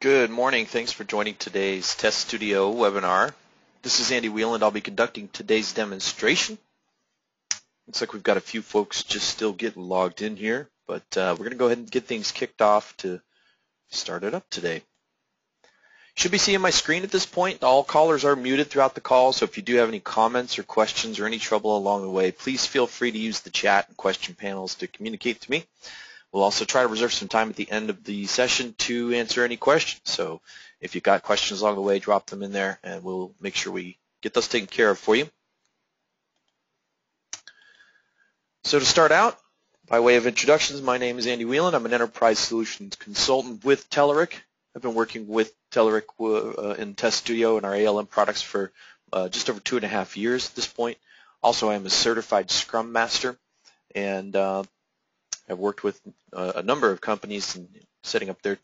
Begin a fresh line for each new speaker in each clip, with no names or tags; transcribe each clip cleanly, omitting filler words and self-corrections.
Good morning. Thanks for joining today's Test Studio webinar. This is Andy Wheeland. I'll be conducting today's demonstration. Looks like we've got a few folks just still getting logged in here, but we're going to go ahead and get things kicked off to start it up today. You should be seeing my screen at this point. All callers are muted throughout the call, so if you do have any comments or questions or any trouble along the way, please feel free to use the chat and question panels to communicate to me. We'll also try to reserve some time at the end of the session to answer any questions. So if you've got questions along the way, drop them in there and we'll make sure we get those taken care of for you. So to start out, by way of introductions, my name is Andy Wheeland. I'm an enterprise solutions consultant with Telerik. I've been working with Telerik in Test Studio and our ALM products for just over 2.5 years at this point. Also, I am a certified Scrum Master, and I've worked with a number of companies in setting up their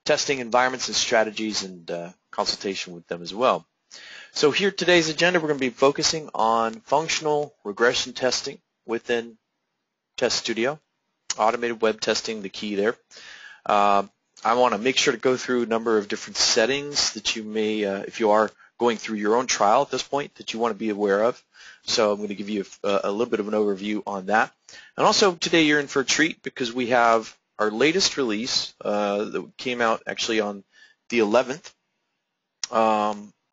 testing environments and strategies and consultation with them as well. So here today's agenda, we're going to be focusing on functional regression testing within Test Studio, automated web testing, the key there. I want to make sure to go through a number of different settings that you may, if you are going through your own trial at this point, that you want to be aware of. So I'm going to give you a little bit of an overview on that. And also today you're in for a treat because we have our latest release that came out actually on the 11th.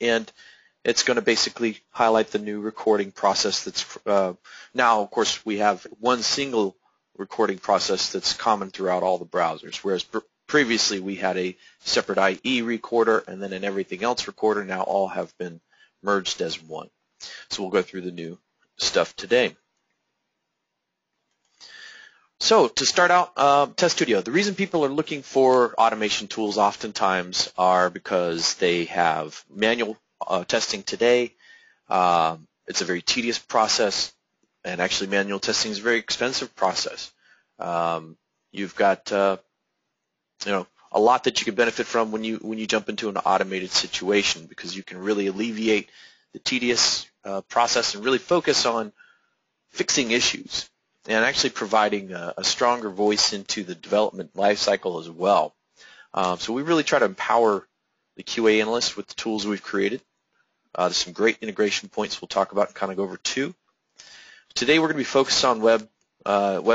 And it's going to basically highlight the new recording process that's now, of course, we have one single recording process that's common throughout all the browsers, whereas previously we had a separate IE recorder and then an everything else recorder. Now all have been merged as one. So we'll go through the new stuff today. So to start out, Test Studio. The reason people are looking for automation tools oftentimes are because they have manual testing today. It's a very tedious process, and actually manual testing is a very expensive process. You've got a lot that you can benefit from when you jump into an automated situation, because you can really alleviate the tedious process and really focus on fixing issues and actually providing a stronger voice into the development lifecycle as well. So we really try to empower the QA analysts with the tools we've created. There's some great integration points we'll talk about and kind of go over too. Today we're going to be focused on web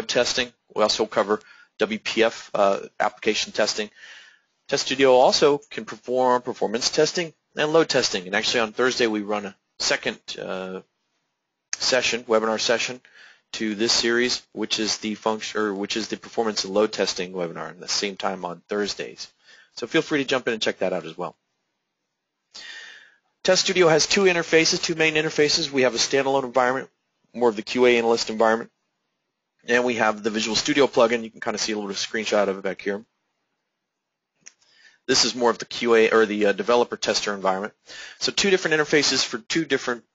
testing. We also cover WPF application testing. Test Studio also can perform performance testing and load testing. And actually on Thursday we run a second webinar session to this series, which is the performance and load testing webinar at the same time on Thursdays. So feel free to jump in and check that out as well. Test Studio has two main interfaces. We have a standalone environment, more of the QA analyst environment, and we have the Visual Studio plugin. You can kind of see a little screenshot of it back here. This is more of the QA or the developer tester environment. So two different interfaces for two different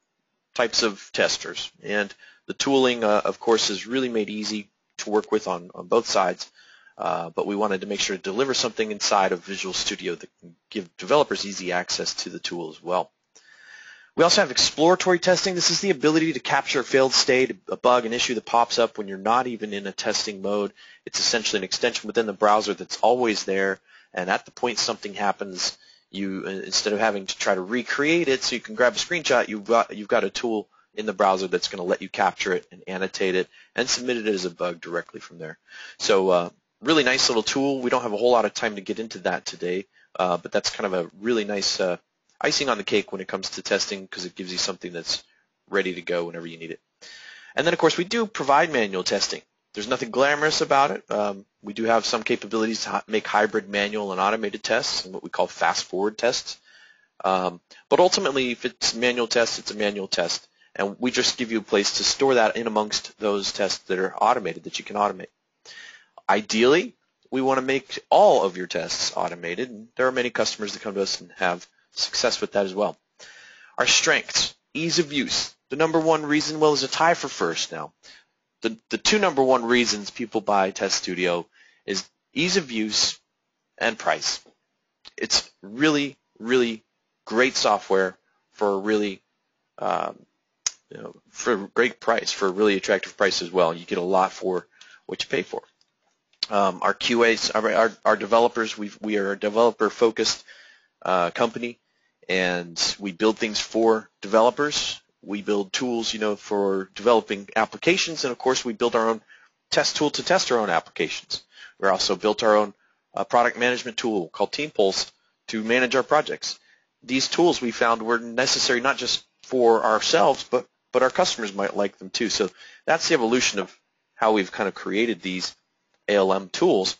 types of testers. And the tooling, of course, is really made easy to work with on both sides. But we wanted to make sure to deliver something inside of Visual Studio that can give developers easy access to the tool as well. We also have exploratory testing. This is the ability to capture a failed state, a bug, an issue that pops up when you're not even in a testing mode. It's essentially an extension within the browser that's always there. And at the point something happens, you, instead of having to try to recreate it so you can grab a screenshot, you've got a tool in the browser that's going to let you capture it and annotate it and submit it as a bug directly from there. So really nice little tool. We don't have a whole lot of time to get into that today, but that's kind of a really nice icing on the cake when it comes to testing, because it gives you something that's ready to go whenever you need it. And then, of course, we do provide manual testing. There's nothing glamorous about it. We do have some capabilities to make hybrid manual and automated tests and what we call fast-forward tests. But ultimately, if it's a manual test, it's a manual test. And we just give you a place to store that in amongst those tests that are automated, that you can automate. Ideally, we want to make all of your tests automated, and there are many customers that come to us and have success with that as well. Our strengths, ease of use. The number one reason, well, is a tie for first now. The two number one reasons people buy Test Studio is ease of use and price. It's really, really great software for a really for a great price, for a really attractive price as well. You get a lot for what you pay for. Our QAs, our developers, we are a developer-focused company, and we build things for developers. We build tools, for developing applications, and of course, we build our own test tool to test our own applications. We also built our own product management tool called TeamPulse to manage our projects. These tools we found were necessary not just for ourselves, but our customers might like them too. So that's the evolution of how we've kind of created these ALM tools.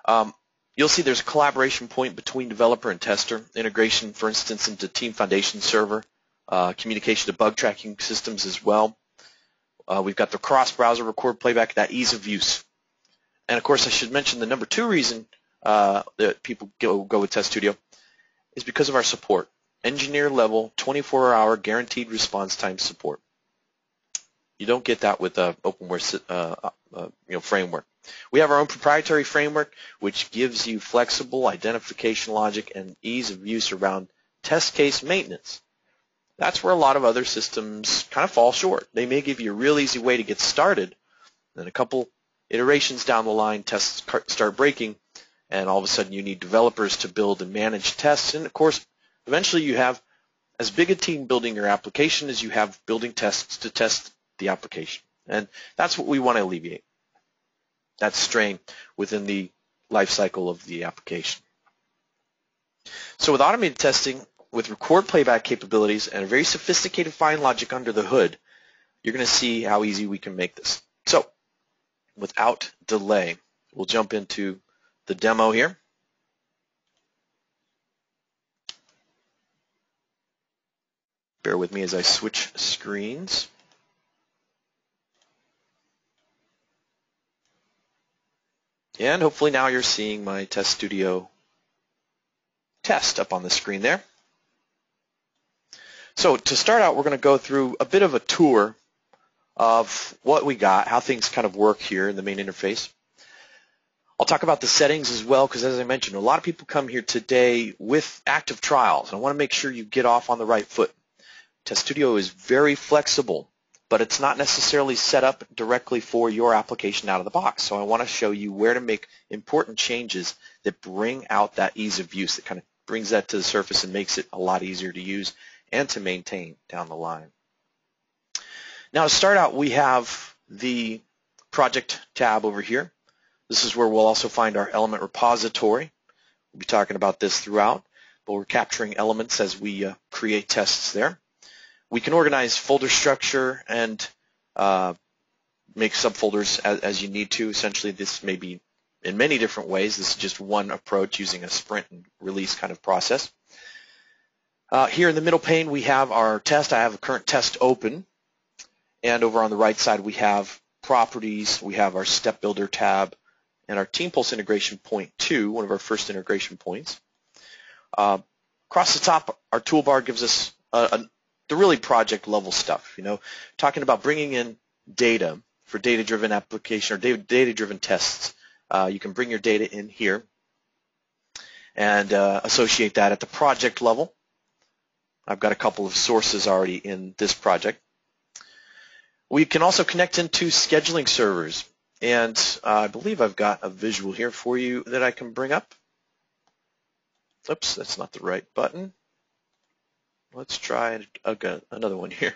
You'll see there's a collaboration point between developer and tester, integration, for instance, into Team Foundation server, communication to bug tracking systems as well. We've got the cross-browser record playback, that ease of use. And of course, I should mention the number 2 reason that people go with Test Studio is because of our support. Engineer level, 24-hour guaranteed response time support. You don't get that with openware framework. We have our own proprietary framework, which gives you flexible identification logic and ease of use around test case maintenance. That's where a lot of other systems kind of fall short. They may give you a real easy way to get started, then a couple iterations down the line, tests start breaking, and all of a sudden you need developers to build and manage tests. And of course, eventually you have as big a team building your application as you have building tests to test the application. And that's what we want to alleviate, that strain within the life cycle of the application. So with automated testing, with record playback capabilities and a very sophisticated fine logic under the hood, you're going to see how easy we can make this. So without delay, we'll jump into the demo here. Bear with me as I switch screens. And hopefully now you're seeing my Test Studio test up on the screen there. So to start out, we're going to go through a bit of a tour of what we got, how things kind of work here in the main interface. I'll talk about the settings as well, because as I mentioned, a lot of people come here today with active trials. I want to make sure you get off on the right foot. Test Studio is very flexible, but it's not necessarily set up directly for your application out of the box. So I want to show you where to make important changes that bring out that ease of use, that kind of brings that to the surface and makes it a lot easier to use and to maintain down the line. Now to start out, we have the project tab over here. This is where we'll also find our element repository. We'll be talking about this throughout, but we're capturing elements as we create tests there. We can organize folder structure and make subfolders as you need to. Essentially, this may be in many different ways. This is just one approach using a sprint and release kind of process. Here in the middle pane, we have our test. I have a current test open. And over on the right side, we have properties. We have our step builder tab and our TeamPulse integration point 2, one of our first integration points. Across the top, our toolbar gives us the really project level stuff, talking about bringing in data for data-driven application or data-driven tests. You can bring your data in here and associate that at the project level. I've got a couple of sources already in this project. We can also connect into scheduling servers, and I believe I've got a visual here for you that I can bring up. Oops, that's not the right button. Let's try another one here.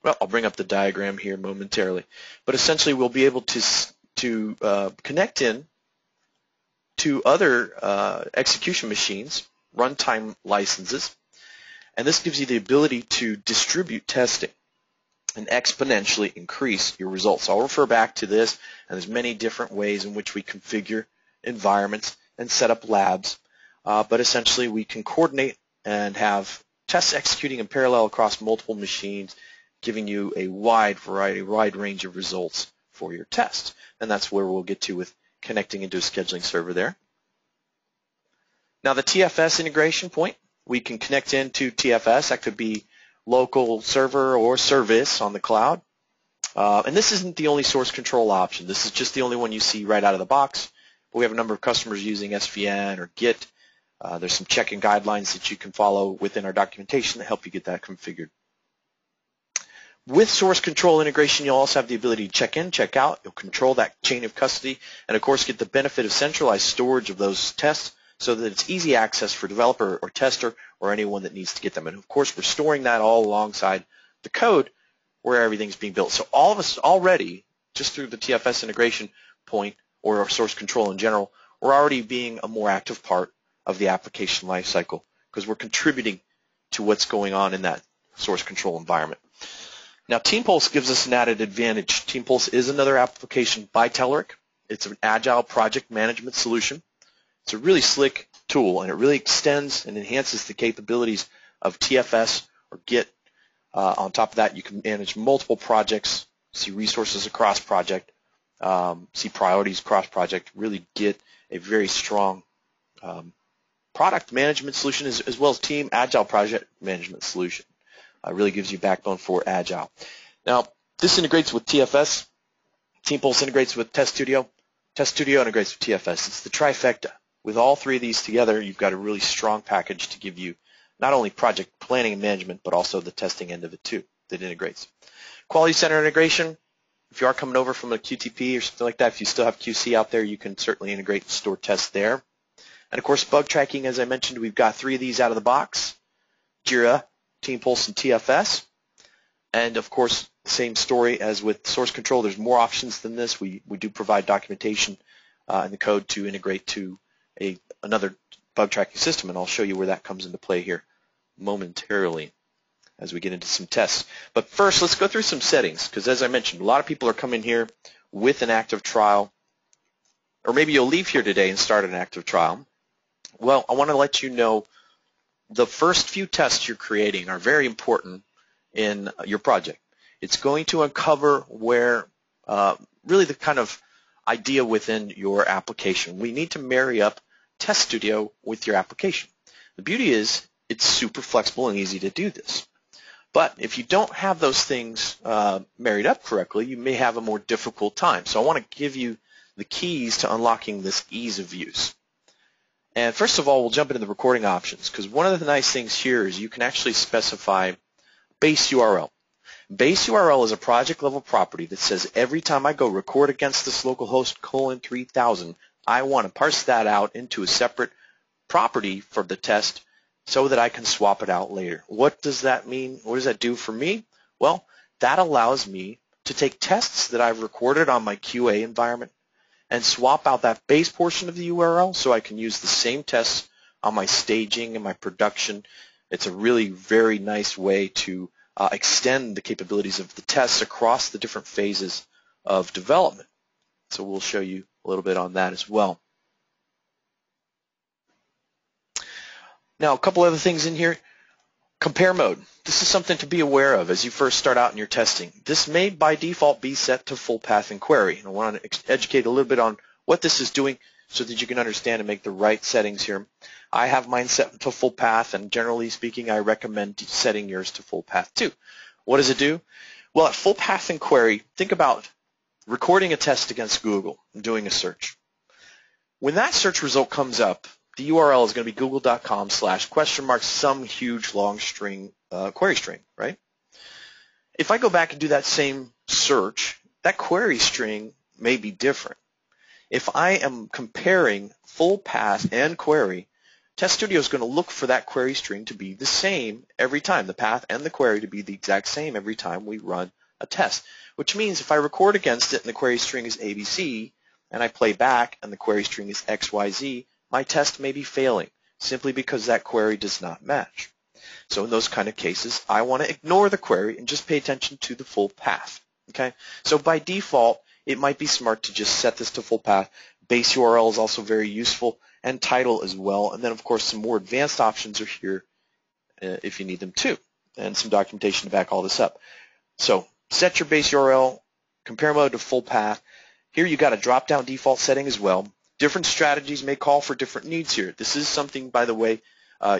Well, I'll bring up the diagram here momentarily. But essentially, we'll be able to connect in to other execution machines, runtime licenses, and this gives you the ability to distribute testing and exponentially increase your results. So I'll refer back to this, and there's many different ways in which we configure environments and set up labs. But essentially, we can coordinate and have tests executing in parallel across multiple machines, giving you a wide variety, wide range of results for your test. And that's where we'll get to with connecting into a scheduling server there. Now, the TFS integration point, we can connect into TFS. That could be local server or service on the cloud. And this isn't the only source control option. This is just the only one you see right out of the box. But we have a number of customers using SVN or Git. There's some check-in guidelines that you can follow within our documentation that help you get that configured. With source control integration, you'll also have the ability to check in, check out. You'll control that chain of custody and, of course, get the benefit of centralized storage of those tests so that it's easy access for developer or tester or anyone that needs to get them. And, of course, we're storing that all alongside the code where everything's being built. So all of us already, just through the TFS integration point or our source control in general, we're already being a more active part of the application lifecycle because we're contributing to what's going on in that source control environment. Now, TeamPulse gives us an added advantage. TeamPulse is another application by Telerik. It's an agile project management solution. It's a really slick tool, and it really extends and enhances the capabilities of TFS or Git. On top of that, you can manage multiple projects, see resources across project, see priorities across project, really get a very strong product management solution as well as team agile project management solution. Really gives you backbone for agile. Now, this integrates with TFS. TeamPulse integrates with Test Studio. Test Studio integrates with TFS. It's the trifecta. With all three of these together, you've got a really strong package to give you not only project planning and management, but also the testing end of it too that integrates. Quality Center integration. If you are coming over from a QTP or something like that, if you still have QC out there, you can certainly integrate and store tests there. And, of course, bug tracking, as I mentioned, we've got 3 of these out of the box: Jira, TeamPulse, and TFS. And, of course, same story as with source control. There's more options than this. We do provide documentation in the code to integrate to another bug tracking system, and I'll show you where that comes into play here momentarily as we get into some tests. But first, let's go through some settings, because as I mentioned, a lot of people are coming here with an active trial, or maybe you'll leave here today and start an active trial. Well, I want to let you know the first few tests you're creating are very important in your project. It's going to uncover where really the kind of idea within your application. We need to marry up Test Studio with your application. The beauty is it's super flexible and easy to do this. But if you don't have those things married up correctly, you may have a more difficult time. So I want to give you the keys to unlocking this ease of use. And first of all, we'll jump into the recording options, because one of the nice things here is you can actually specify base URL. Base URL is a project level property that says every time I go record against this localhost :3000, I want to parse that out into a separate property for the test so that I can swap it out later. What does that mean? What does that do for me? Well, that allows me to take tests that I've recorded on my QA environment and swap out that base portion of the URL so I can use the same tests on my staging and my production. It's a really very nice way to extend the capabilities of the tests across the different phases of development. So we'll show you a little bit on that as well. Now, a couple other things in here. Compare mode. This is something to be aware of as you first start out in your testing. This may by default be set to full path and query. And I want to educate a little bit on what this is doing so that you can understand and make the right settings here. I have mine set to full path, and generally speaking, I recommend setting yours to full path too. What does it do? Well, at full path and query, think about recording a test against Google and doing a search. When that search result comes up, the URL is going to be google.com/ some huge long string, query string, right? If I go back and do that same search, that query string may be different. If I am comparing full path and query, Test Studio is going to look for that query string to be the same every time, the path and the query to be the exact same every time we run a test, which means if I record against it and the query string is ABC and I play back and the query string is XYZ, my test may be failing simply because that query does not match. So in those kind of cases, I want to ignore the query and just pay attention to the full path. Okay? So by default, it might be smart to just set this to full path. Base URL is also very useful, and title as well. And then, of course, some more advanced options are here if you need them too, and some documentation to back all this up. So set your base URL, compare mode to full path. Here you got a drop-down default setting as well. Different strategies may call for different needs here. This is something, by the way,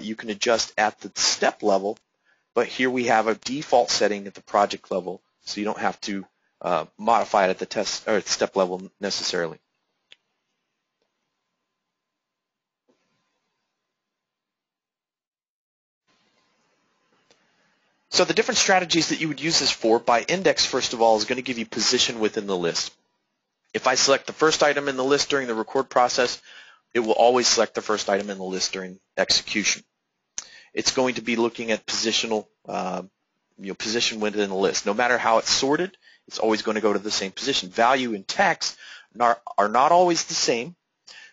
you can adjust at the step level, but here we have a default setting at the project level, so you don't have to modify it at the test or at the step level necessarily. So the different strategies that you would use this for, by index first of all, is going to give you position within the list. If I select the first item in the list during the record process, it will always select the first item in the list during execution. It's going to be looking at positional, position within the list. No matter how it's sorted, it's always going to go to the same position. Value and text are not always the same,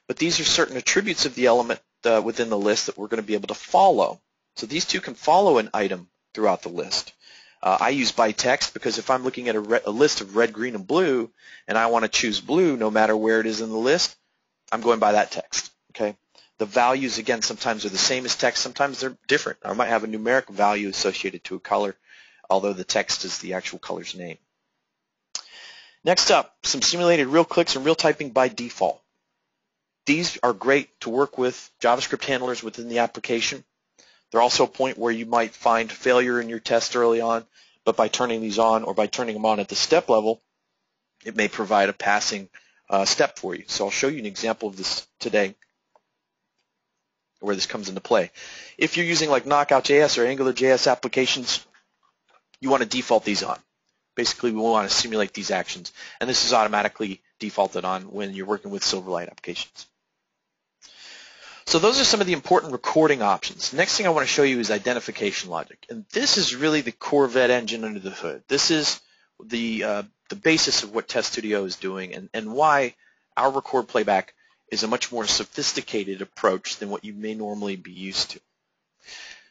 but these are certain attributes of the element within the list that we're going to be able to follow. So these two can follow an item throughout the list. I use by text because if I'm looking at a list of red, green, and blue, and I want to choose blue no matter where it is in the list, I'm going by that text. Okay. The values, again, sometimes are the same as text, sometimes they're different. I might have a numeric value associated to a color, although the text is the actual color's name. Next up, some simulated real clicks and real typing by default. These are great to work with JavaScript handlers within the application. They're also a point where you might find failure in your test early on, but by turning these on or by turning them on at the step level, it may provide a passing step for you. So I'll show you an example of this today where this comes into play. If you're using like Knockout.js or AngularJS applications, you want to default these on. Basically, we want to simulate these actions, and this is automatically defaulted on when you're working with Silverlight applications. So those are some of the important recording options. Next thing I want to show you is identification logic, and this is really the Corvette engine under the hood. This is the basis of what Test Studio is doing and why our record playback is a much more sophisticated approach than what you may normally be used to.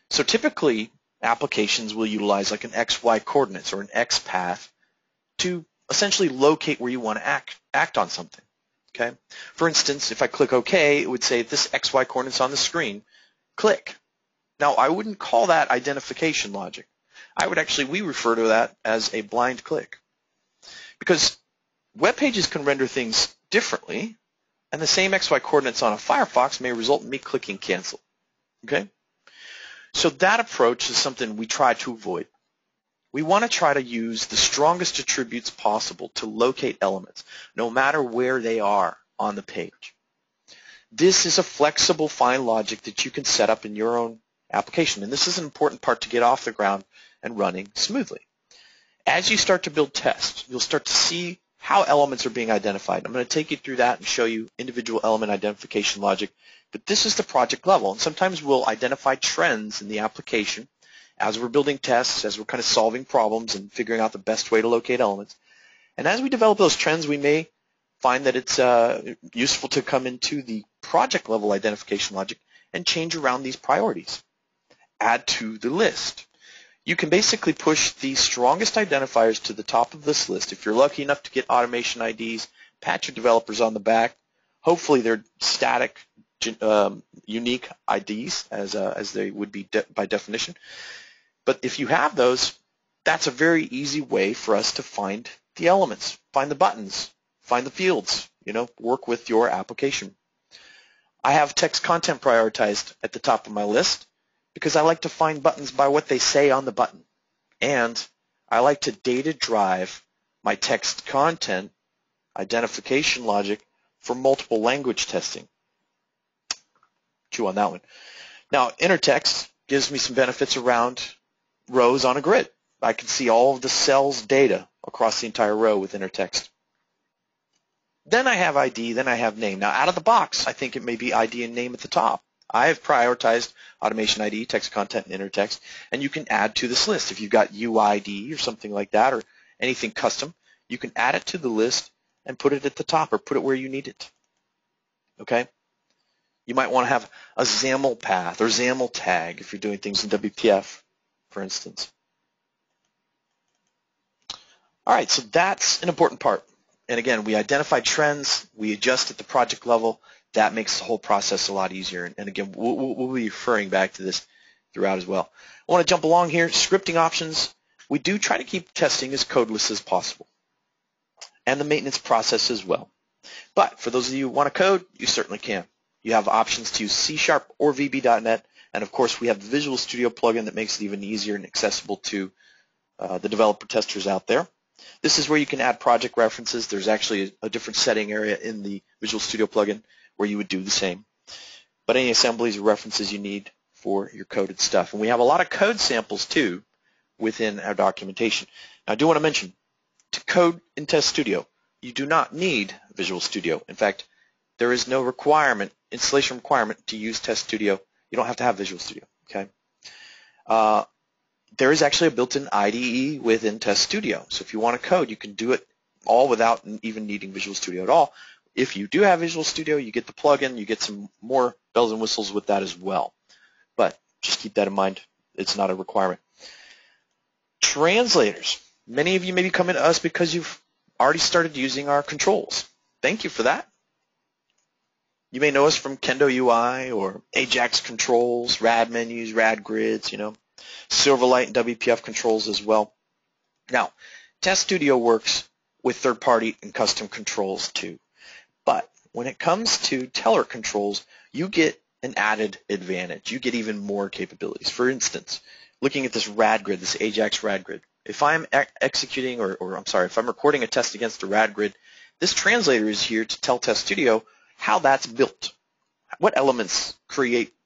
So typically, applications will utilize like an XY coordinates or an X path to essentially locate where you want to act on something. Okay. For instance, if I click OK, it would say this XY coordinates on the screen, click. Now, I wouldn't call that identification logic. We refer to that as a blind click, because web pages can render things differently, and the same XY coordinates on a Firefox may result in me clicking cancel. Okay. So that approach is something we try to avoid. We want to try to use the strongest attributes possible to locate elements, no matter where they are on the page. This is a flexible, fine logic that you can set up in your own application, and this is an important part to get off the ground and running smoothly. As you start to build tests, you'll start to see how elements are being identified. I'm going to take you through that and show you individual element identification logic, but this is the project level, and sometimes we'll identify trends in the application as we're building tests, as we're kind of solving problems and figuring out the best way to locate elements. And as we develop those trends, we may find that it's useful to come into the project level identification logic and change around these priorities. Add to the list. You can basically push the strongest identifiers to the top of this list. If you're lucky enough to get automation IDs, pat your developers on the back. Hopefully they're static, unique IDs as they would be by definition. But if you have those, that's a very easy way for us to find the elements, find the buttons, find the fields, work with your application. I have text content prioritized at the top of my list because I like to find buttons by what they say on the button. And I like to data drive my text content identification logic for multiple language testing. Chew on that one. Now, inner text gives me some benefits around rows on a grid. I can see all of the cells data across the entire row with inner text. Then I have ID, then I have name. Now, out of the box, I think it may be ID and name at the top. I have prioritized automation ID, text content, and inner text, and you can add to this list. If you've got UID or something like that or anything custom, you can add it to the list and put it at the top or put it where you need it. Okay? You might want to have a XAML path or XAML tag if you're doing things in WPF, for instance. All right, so that's an important part. And again, we identify trends, we adjust at the project level. That makes the whole process a lot easier. And again, we'll be referring back to this throughout as well. I want to jump along here. Scripting options. We do try to keep testing as codeless as possible, and the maintenance process as well. But for those of you who want to code, you certainly can. You have options to use C# or VB.NET, and of course we have the Visual Studio plugin that makes it even easier and accessible to the developer testers out there. This is where you can add project references. There's actually a different setting area in the Visual Studio plugin where you would do the same. But any assemblies or references you need for your coded stuff. And we have a lot of code samples too within our documentation. Now, I do want to mention, to code in Test Studio, you do not need Visual Studio. In fact, there is no installation requirement to use Test Studio. You don't have to have Visual Studio, okay? There is actually a built-in IDE within Test Studio. So if you want to code, you can do it all without even needing Visual Studio at all. If you do have Visual Studio, you get the plugin, you get some more bells and whistles with that as well. But just keep that in mind. It's not a requirement. Translators. Many of you may be coming to us because you've already started using our controls. Thank you for that. You may know us from Kendo UI or Ajax controls, rad menus, rad grids, Silverlight and WPF controls as well. Now, Test Studio works with third-party and custom controls too. But when it comes to Telerik controls, you get an added advantage. You get even more capabilities. For instance, looking at this rad grid, this Ajax rad grid, if I'm executing if I'm recording a test against a rad grid, this translator is here to tell Test Studio how that's built, what elements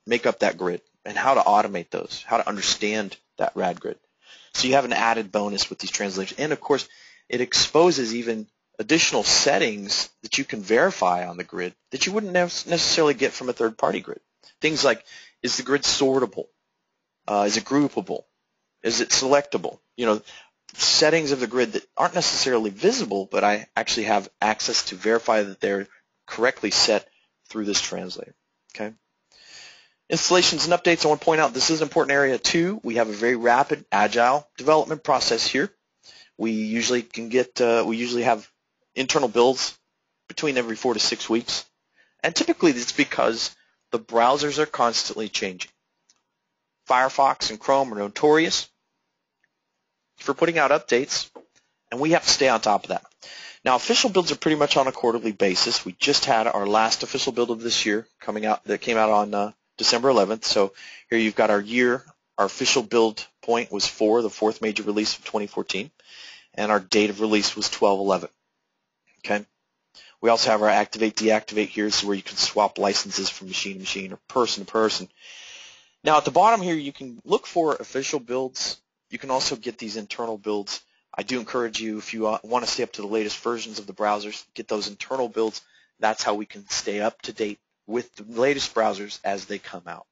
make up that grid, and how to automate those, how to understand that rad grid. So you have an added bonus with these translators. And of course, it exposes even additional settings that you can verify on the grid that you wouldn't necessarily get from a third-party grid. Things like, is the grid sortable? Is it groupable? Is it selectable? Settings of the grid that aren't necessarily visible, but I actually have access to verify that they're correctly set through this translator. Okay. Installations and updates, I want to point out this is an important area too. We have a very rapid, agile development process here. We usually have internal builds between every 4 to 6 weeks. And typically it's because the browsers are constantly changing. Firefox and Chrome are notorious for putting out updates, and we have to stay on top of that. Now, official builds are pretty much on a quarterly basis. We just had our last official build of this year that came out on December 11th. So here you've got our year. Our official build point was 4, the 4th major release of 2014, and our date of release was 12/11. Okay. We also have our activate, deactivate here. This is where you can swap licenses from machine to machine or person to person. Now, at the bottom here, you can look for official builds. You can also get these internal builds. I do encourage you, if you want to stay up to the latest versions of the browsers, get those internal builds. That's how we can stay up to date with the latest browsers as they come out.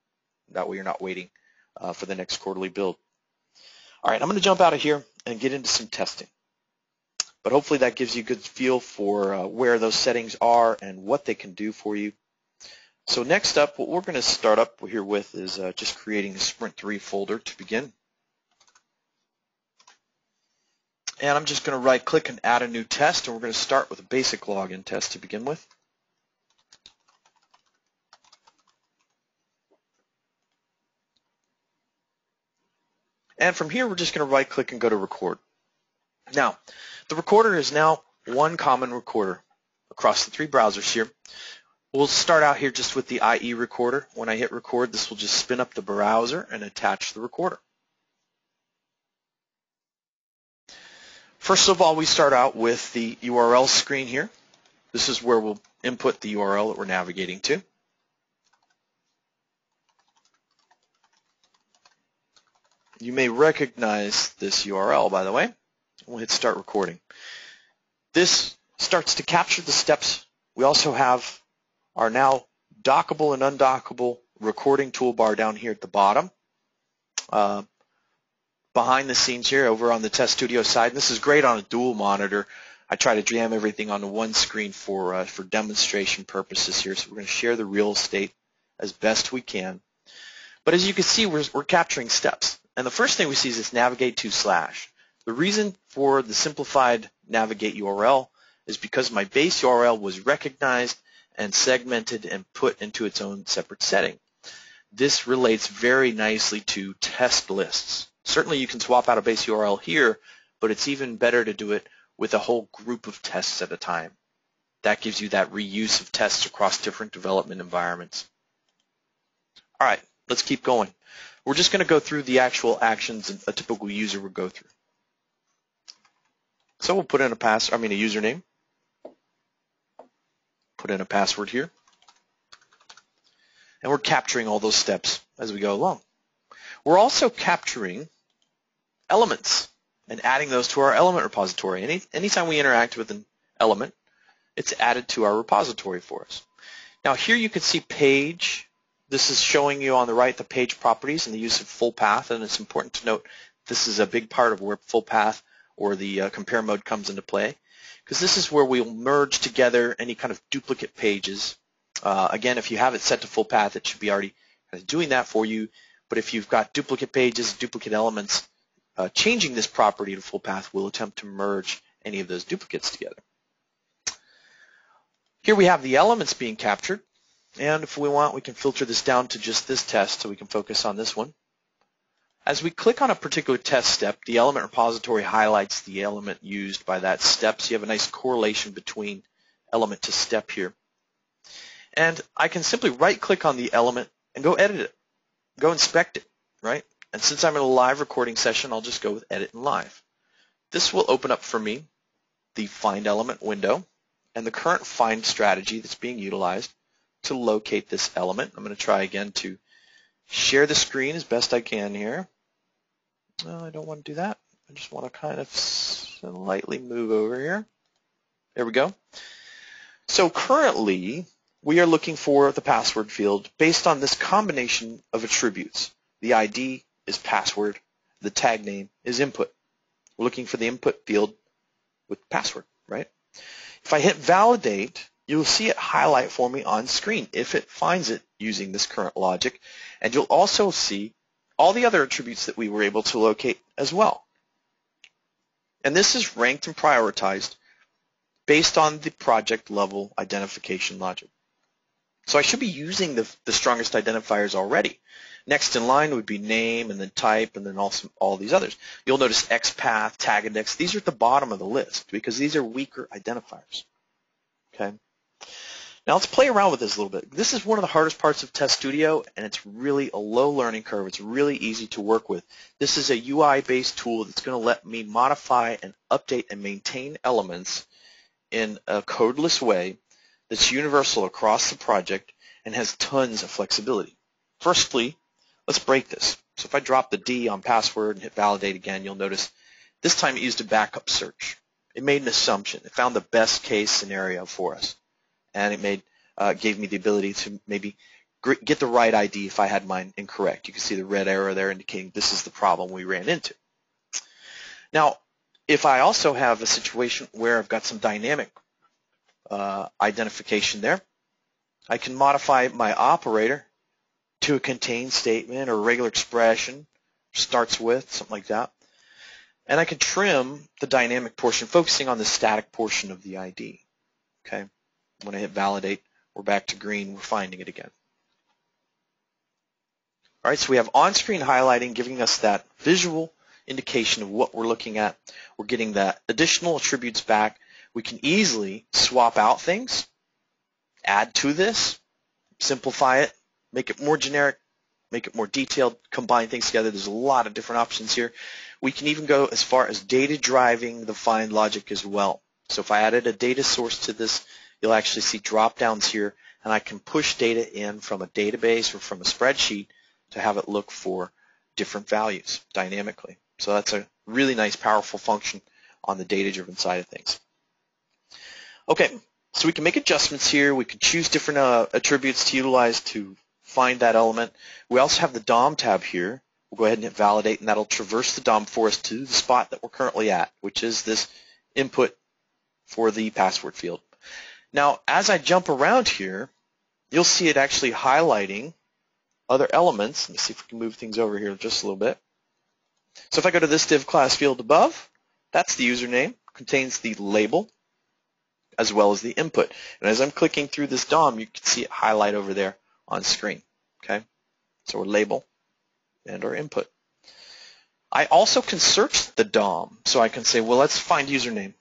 That way you're not waiting for the next quarterly build. All right, I'm going to jump out of here and get into some testing. But hopefully that gives you a good feel for where those settings are and what they can do for you. So next up, what we're going to start up here with is just creating a Sprint 3 folder to begin. And I'm just going to right-click and add a new test, and we're going to start with a basic login test to begin with. And from here, we're just going to right-click and go to record. Now, the recorder is now one common recorder across the 3 browsers here. We'll start out here just with the IE recorder. When I hit record, this will just spin up the browser and attach the recorder. First of all, we start out with the URL screen here. This is where we'll input the URL that we're navigating to. You may recognize this URL, by the way. We'll hit start recording. This starts to capture the steps. We also have our now dockable and undockable recording toolbar down here at the bottom. Behind the scenes here over on the Test Studio side, and this is great on a dual monitor. I try to jam everything onto one screen for demonstration purposes here, so we're going to share the real estate as best we can. But as you can see, we're capturing steps. And the first thing we see is this navigate to /. The reason for the simplified navigate URL is because my base URL was recognized and segmented and put into its own separate setting. This relates very nicely to test lists. Certainly you can swap out a base URL here, but it's even better to do it with a whole group of tests at a time. That gives you that reuse of tests across different development environments. All right, let's keep going. We're just going to go through the actual actions a typical user would go through. So we'll put in a username, put in a password here, and we're capturing all those steps as we go along. We're also capturing elements and adding those to our element repository. Anytime we interact with an element, it's added to our repository for us. Now here you can see page. This is showing you on the right the page properties and the use of full path, and it's important to note this is a big part of where full path or the compare mode comes into play, because this is where we'll merge together any kind of duplicate pages. Again, if you have it set to full path, it should be already kind of doing that for you, but if you've got duplicate pages, duplicate elements, changing this property to full path will attempt to merge any of those duplicates together. Here we have the elements being captured, and if we want, we can filter this down to just this test so we can focus on this one. As we click on a particular test step, the element repository highlights the element used by that step, so you have a nice correlation between element to step here. And I can simply right-click on the element and go edit it, go inspect it, right? And since I'm in a live recording session, I'll just go with Edit and Live. This will open up for me the Find Element window and the current find strategy that's being utilized to locate this element. I'm going to try again to share the screen as best I can here. No, I don't want to do that. I just want to kind of slightly move over here. There we go. So currently, we are looking for the password field based on this combination of attributes. The ID is password. The tag name is input. We're looking for the input field with password, right? If I hit validate, you'll see it highlight for me on screen if it finds it using this current logic. And you'll also see all the other attributes that we were able to locate as well. And this is ranked and prioritized based on the project level identification logic. So I should be using the strongest identifiers already. Next in line would be name and then type and then also all these others. You'll notice XPath, tag index, these are at the bottom of the list because these are weaker identifiers. Okay. Now let's play around with this a little bit. This is one of the hardest parts of Test Studio, and it's really a low learning curve. It's really easy to work with. This is a UI-based tool that's going to let me modify and update and maintain elements in a codeless way that's universal across the project and has tons of flexibility. Firstly, let's break this. So if I drop the D on password and hit validate again, you'll notice this time it used a backup search. It made an assumption. It found the best case scenario for us. And it gave me the ability to maybe get the right ID if I had mine incorrect. You can see the red arrow there indicating this is the problem we ran into. Now, if I also have a situation where I've got some dynamic identification there, I can modify my operator to a contain statement or a regular expression, starts with, something like that. And I can trim the dynamic portion, focusing on the static portion of the ID. Okay. When I hit validate, we're back to green. We're finding it again. All right, so we have on-screen highlighting giving us that visual indication of what we're looking at. We're getting that additional attributes back. We can easily swap out things, add to this, simplify it, make it more generic, make it more detailed, combine things together. There's a lot of different options here. We can even go as far as data driving the find logic as well. So if I added a data source to this, you'll actually see drop downs here, and I can push data in from a database or from a spreadsheet to have it look for different values dynamically. So that's a really nice, powerful function on the data-driven side of things. Okay, so we can make adjustments here. We can choose different attributes to utilize to find that element. We also have the DOM tab here. We'll go ahead and hit validate, and that'll traverse the DOM for us to the spot that we're currently at, which is this input for the password field. Now, as I jump around here, you'll see it actually highlighting other elements. Let me see if we can move things over here just a little bit. So if I go to this div class field above, that's the username, contains the label as well as the input. And as I'm clicking through this DOM, you can see it highlight over there on screen. Okay, so our label and our input. I also can search the DOM, so I can say, well, let's find username.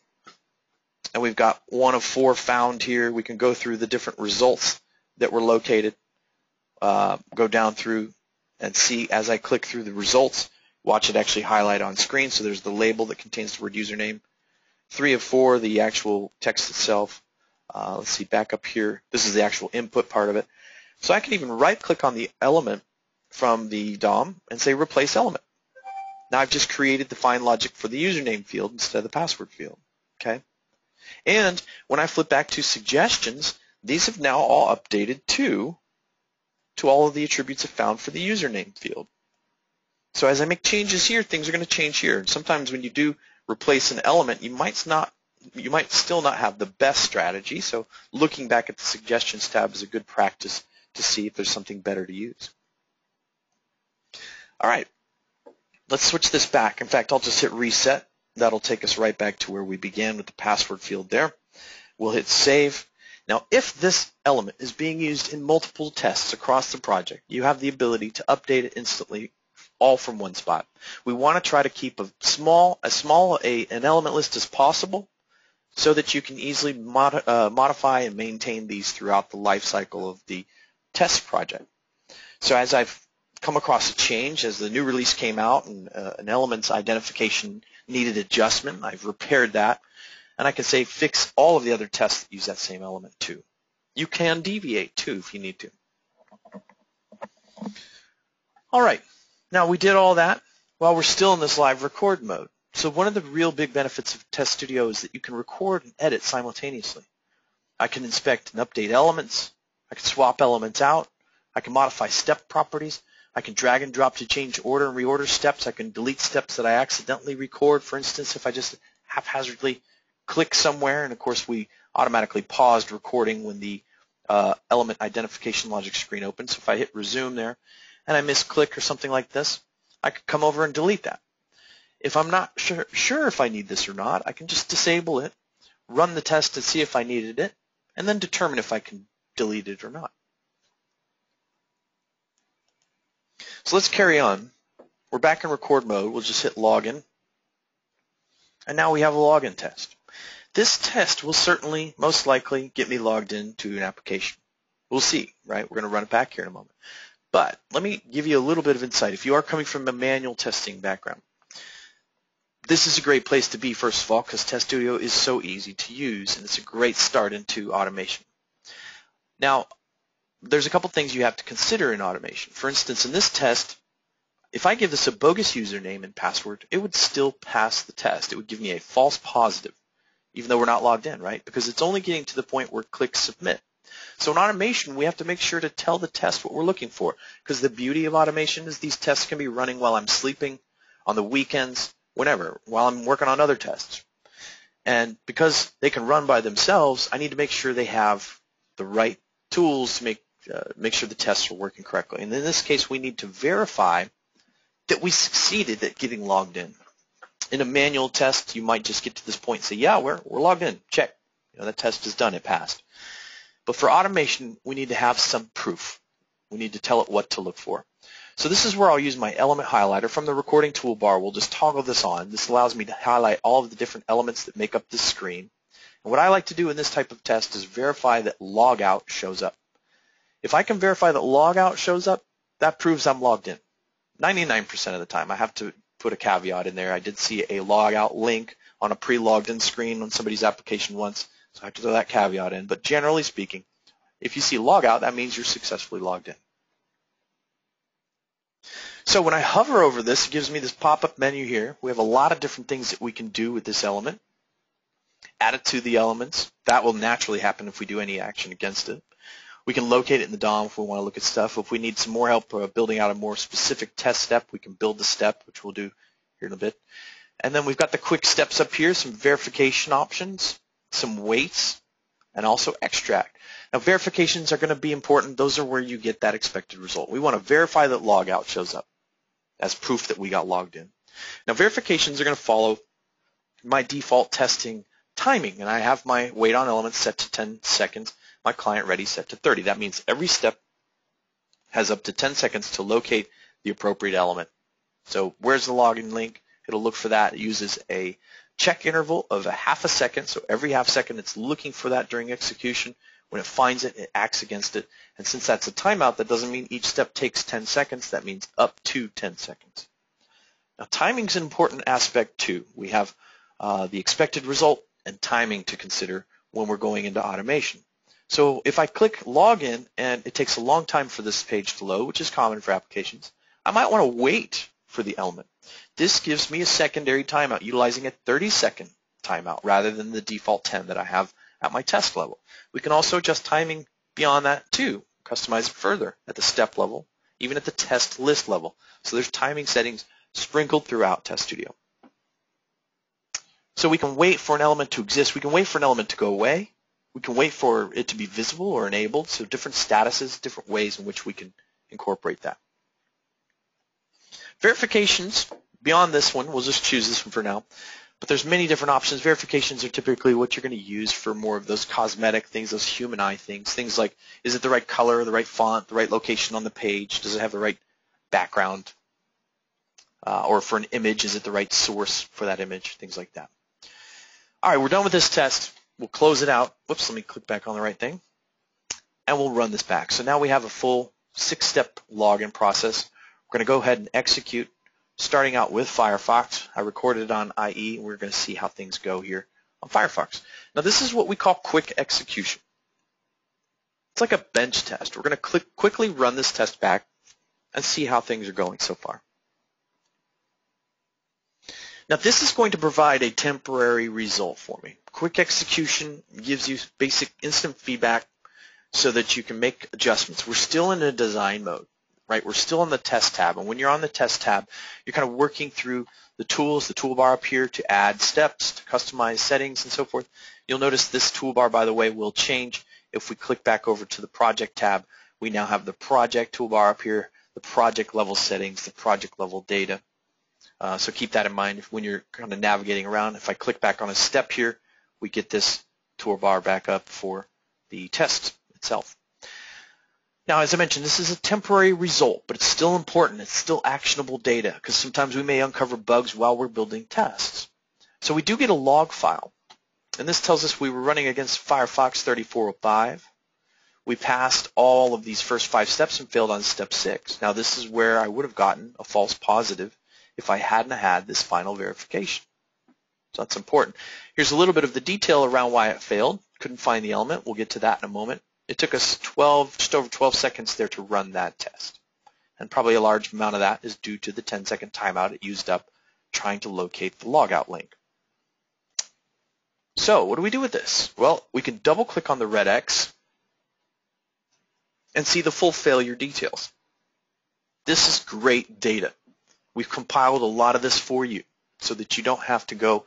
And we've got 1 of 4 found here. We can go through the different results that were located, go down through and see as I click through the results, watch it actually highlight on screen. So there's the label that contains the word username. 3 of 4, the actual text itself. Let's see, back up here. This is the actual input part of it. So I can even right-click on the element from the DOM and say replace element. Now I've just created the find logic for the username field instead of the password field. Okay? And when I flip back to suggestions, these have now all updated to all of the attributes I found for the username field. So as I make changes here, things are going to change here. And sometimes when you do replace an element, you might still not have the best strategy. So looking back at the suggestions tab is a good practice to see if there's something better to use. All right, let's switch this back. In fact, I'll just hit reset. That'll take us right back to where we began with the password field there. We'll hit save. Now, if this element is being used in multiple tests across the project, you have the ability to update it instantly, all from one spot. We want to try to keep an element list as possible so that you can easily modify and maintain these throughout the life cycle of the test project. So as I've come across a change, as the new release came out and an element's identification needed adjustment, I've repaired that. And I can say fix all of the other tests that use that same element too. You can deviate too if you need to. All right, now we did all that while we're still in this live record mode. So one of the real big benefits of Test Studio is that you can record and edit simultaneously. I can inspect and update elements. I can swap elements out. I can modify step properties. I can drag and drop to change order and reorder steps. I can delete steps that I accidentally record. For instance, if I just haphazardly click somewhere, and of course we automatically paused recording when the element identification logic screen opens. So if I hit resume there and I misclick or something like this, I could come over and delete that. If I'm not sure if I need this or not, I can just disable it, run the test to see if I needed it, and then determine if I can delete it or not. So let's carry on. We're back in record mode. We'll just hit login. And now we have a login test. This test will certainly, most likely, get me logged into an application. We'll see, right? We're going to run it back here in a moment. But let me give you a little bit of insight. If you are coming from a manual testing background, this is a great place to be, first of all, because Test Studio is so easy to use, and it's a great start into automation. Now, there's a couple things you have to consider in automation. For instance, in this test, if I give this a bogus username and password, it would still pass the test. It would give me a false positive, even though we're not logged in, right? Because it's only getting to the point where click submit. So in automation, we have to make sure to tell the test what we're looking for, because the beauty of automation is these tests can be running while I'm sleeping, on the weekends, whenever, while I'm working on other tests. And because they can run by themselves, I need to make sure they have the right tools to make sure the tests are working correctly. And in this case, we need to verify that we succeeded at getting logged in. In a manual test, you might just get to this point and say, yeah, we're logged in, check. That test is done, it passed. But for automation, we need to have some proof. We need to tell it what to look for. So this is where I'll use my element highlighter. From the recording toolbar, we'll just toggle this on. This allows me to highlight all of the different elements that make up this screen. And what I like to do in this type of test is verify that logout shows up. If I can verify that logout shows up, that proves I'm logged in. 99% of the time. I have to put a caveat in there. I did see a logout link on a pre-logged in screen on somebody's application once, so I have to throw that caveat in. But generally speaking, if you see logout, that means you're successfully logged in. So when I hover over this, it gives me this pop-up menu here. We have a lot of different things that we can do with this element. Add it to the elements. That will naturally happen if we do any action against it. We can locate it in the DOM if we want to look at stuff. If we need some more help building out a more specific test step, we can build the step, which we'll do here in a bit. And then we've got the quick steps up here, some verification options, some weights, and also extract. Now, verifications are going to be important. Those are where you get that expected result. We want to verify that logout shows up as proof that we got logged in. Now, verifications are going to follow my default testing timing, and I have my wait on elements set to 10 seconds, my client ready set to 30. That means every step has up to 10 seconds to locate the appropriate element. So where's the login link? It'll look for that. It uses a check interval of a half a second, so every half second it's looking for that during execution. When it finds it, it acts against it. And since that's a timeout, that doesn't mean each step takes 10 seconds. That means up to 10 seconds. Now, timing is an important aspect too. We have the expected result and timing to consider when we're going into automation. So if I click login and it takes a long time for this page to load, which is common for applications, I might want to wait for the element. This gives me a secondary timeout, utilizing a 30-second timeout rather than the default 10 that I have at my test level. We can also adjust timing beyond that too, customize it further at the step level, even at the test list level. So there's timing settings sprinkled throughout Test Studio. So we can wait for an element to exist. We can wait for an element to go away. We can wait for it to be visible or enabled. So different statuses, different ways in which we can incorporate that. Verifications, beyond this one, we'll just choose this one for now, but there's many different options. Verifications are typically what you're going to use for more of those cosmetic things, those human eye things. Things like, is it the right color, the right font, the right location on the page? Does it have the right background? Or for an image, is it the right source for that image? Things like that. All right, we're done with this test. We'll close it out. Whoops, let me click back on the right thing. And we'll run this back. So now we have a full 6-step login process. We're going to go ahead and execute, starting out with Firefox. I recorded it on IE, and we're going to see how things go here on Firefox. Now, this is what we call quick execution. It's like a bench test. We're going to quickly run this test back and see how things are going so far. Now, this is going to provide a temporary result for me. Quick execution gives you basic instant feedback so that you can make adjustments. We're still in a design mode, right? We're still on the test tab, and when you're on the test tab, you're kind of working through the tools, the toolbar up here to add steps, to customize settings, and so forth. You'll notice this toolbar, by the way, will change if we click back over to the project tab. We now have the project toolbar up here, the project level settings, the project level data. So keep that in mind when you're kind of navigating around. If I click back on a step here, we get this toolbar back up for the test itself. Now, as I mentioned, this is a temporary result, but it's still important. It's still actionable data because sometimes we may uncover bugs while we're building tests. So we do get a log file, and this tells us we were running against Firefox 3405. We passed all of these first 5 steps and failed on step 6. Now, this is where I would have gotten a false positive if I hadn't had this final verification. So that's important. Here's a little bit of the detail around why it failed. Couldn't find the element. We'll get to that in a moment. It took us just over 12 seconds there to run that test. And probably a large amount of that is due to the 10-second timeout it used up trying to locate the logout link. So what do we do with this? Well, we can double-click on the red X and see the full failure details. This is great data. We've compiled a lot of this for you so that you don't have to go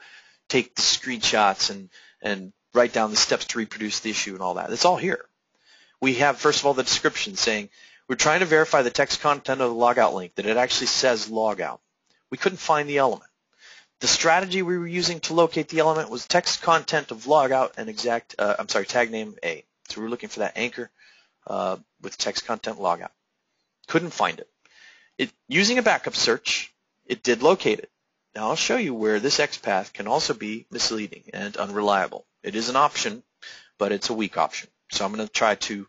take the screenshots and write down the steps to reproduce the issue and all that. It's all here. We have, first of all, the description saying, we're trying to verify the text content of the logout link, that it actually says logout. We couldn't find the element. The strategy we were using to locate the element was text content of logout and tag name A. So we were looking for that anchor with text content logout. Couldn't find it. Using a backup search, it did locate it. Now I'll show you where this XPath can also be misleading and unreliable. It is an option, but it's a weak option. So I'm going to try to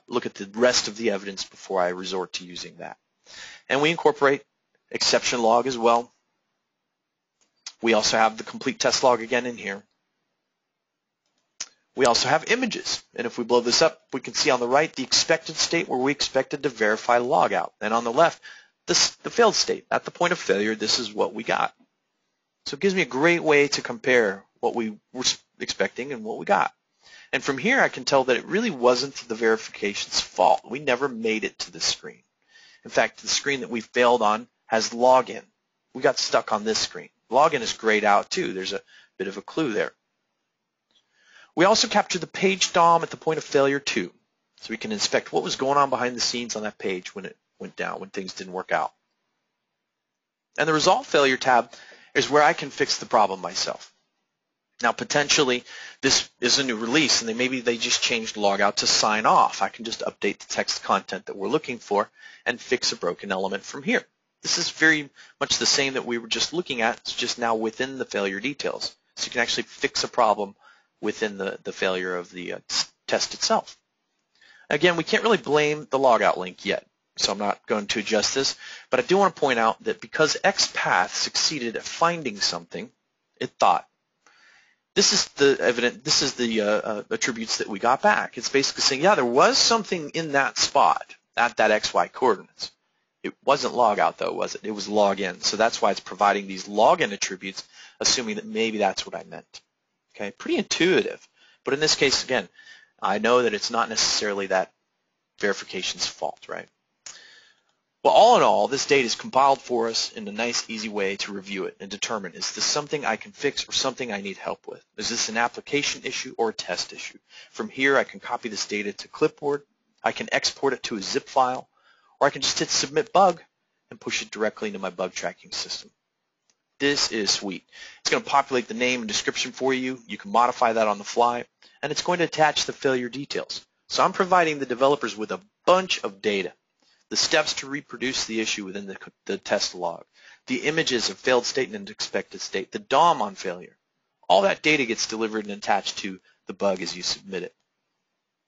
look at the rest of the evidence before I resort to using that. And we incorporate exception log as well. We also have the complete test log again in here. We also have images, and if we blow this up, we can see on the right the expected state where we expected to verify logout, and on the left, the failed state. At the point of failure, this is what we got. So it gives me a great way to compare what we were expecting and what we got. And from here, I can tell that it really wasn't the verification's fault. We never made it to this screen. In fact, the screen that we failed on has login. We got stuck on this screen. Login is grayed out too. There's a bit of a clue there. We also capture the page DOM at the point of failure too, so we can inspect what was going on behind the scenes on that page when it went down, when things didn't work out. And the Resolve Failure tab is where I can fix the problem myself. Now, potentially, this is a new release, and maybe they just changed logout to sign off. I can just update the text content that we're looking for and fix a broken element from here. This is very much the same that we were just looking at. It's just now within the failure details. So you can actually fix a problem within the failure of the test itself. Again, we can't really blame the logout link yet, so I'm not going to adjust this, but I do want to point out that because XPath succeeded at finding something, it thought. This is the attributes that we got back. It's basically saying, yeah, there was something in that spot at that XY coordinates. It wasn't log out though, was it? It was log in. So that's why it's providing these login attributes, assuming that maybe that's what I meant. Okay, pretty intuitive. But in this case, again, I know that it's not necessarily that verification's fault, right? Well, all in all, this data is compiled for us in a nice, easy way to review it and determine, is this something I can fix or something I need help with? Is this an application issue or a test issue? From here, I can copy this data to clipboard, I can export it to a zip file, or I can just hit submit bug and push it directly into my bug tracking system. This is sweet. It's going to populate the name and description for you. You can modify that on the fly, and it's going to attach the failure details. So I'm providing the developers with a bunch of data. The steps to reproduce the issue within the test log, the images of failed state and expected state, the DOM on failure. All that data gets delivered and attached to the bug as you submit it.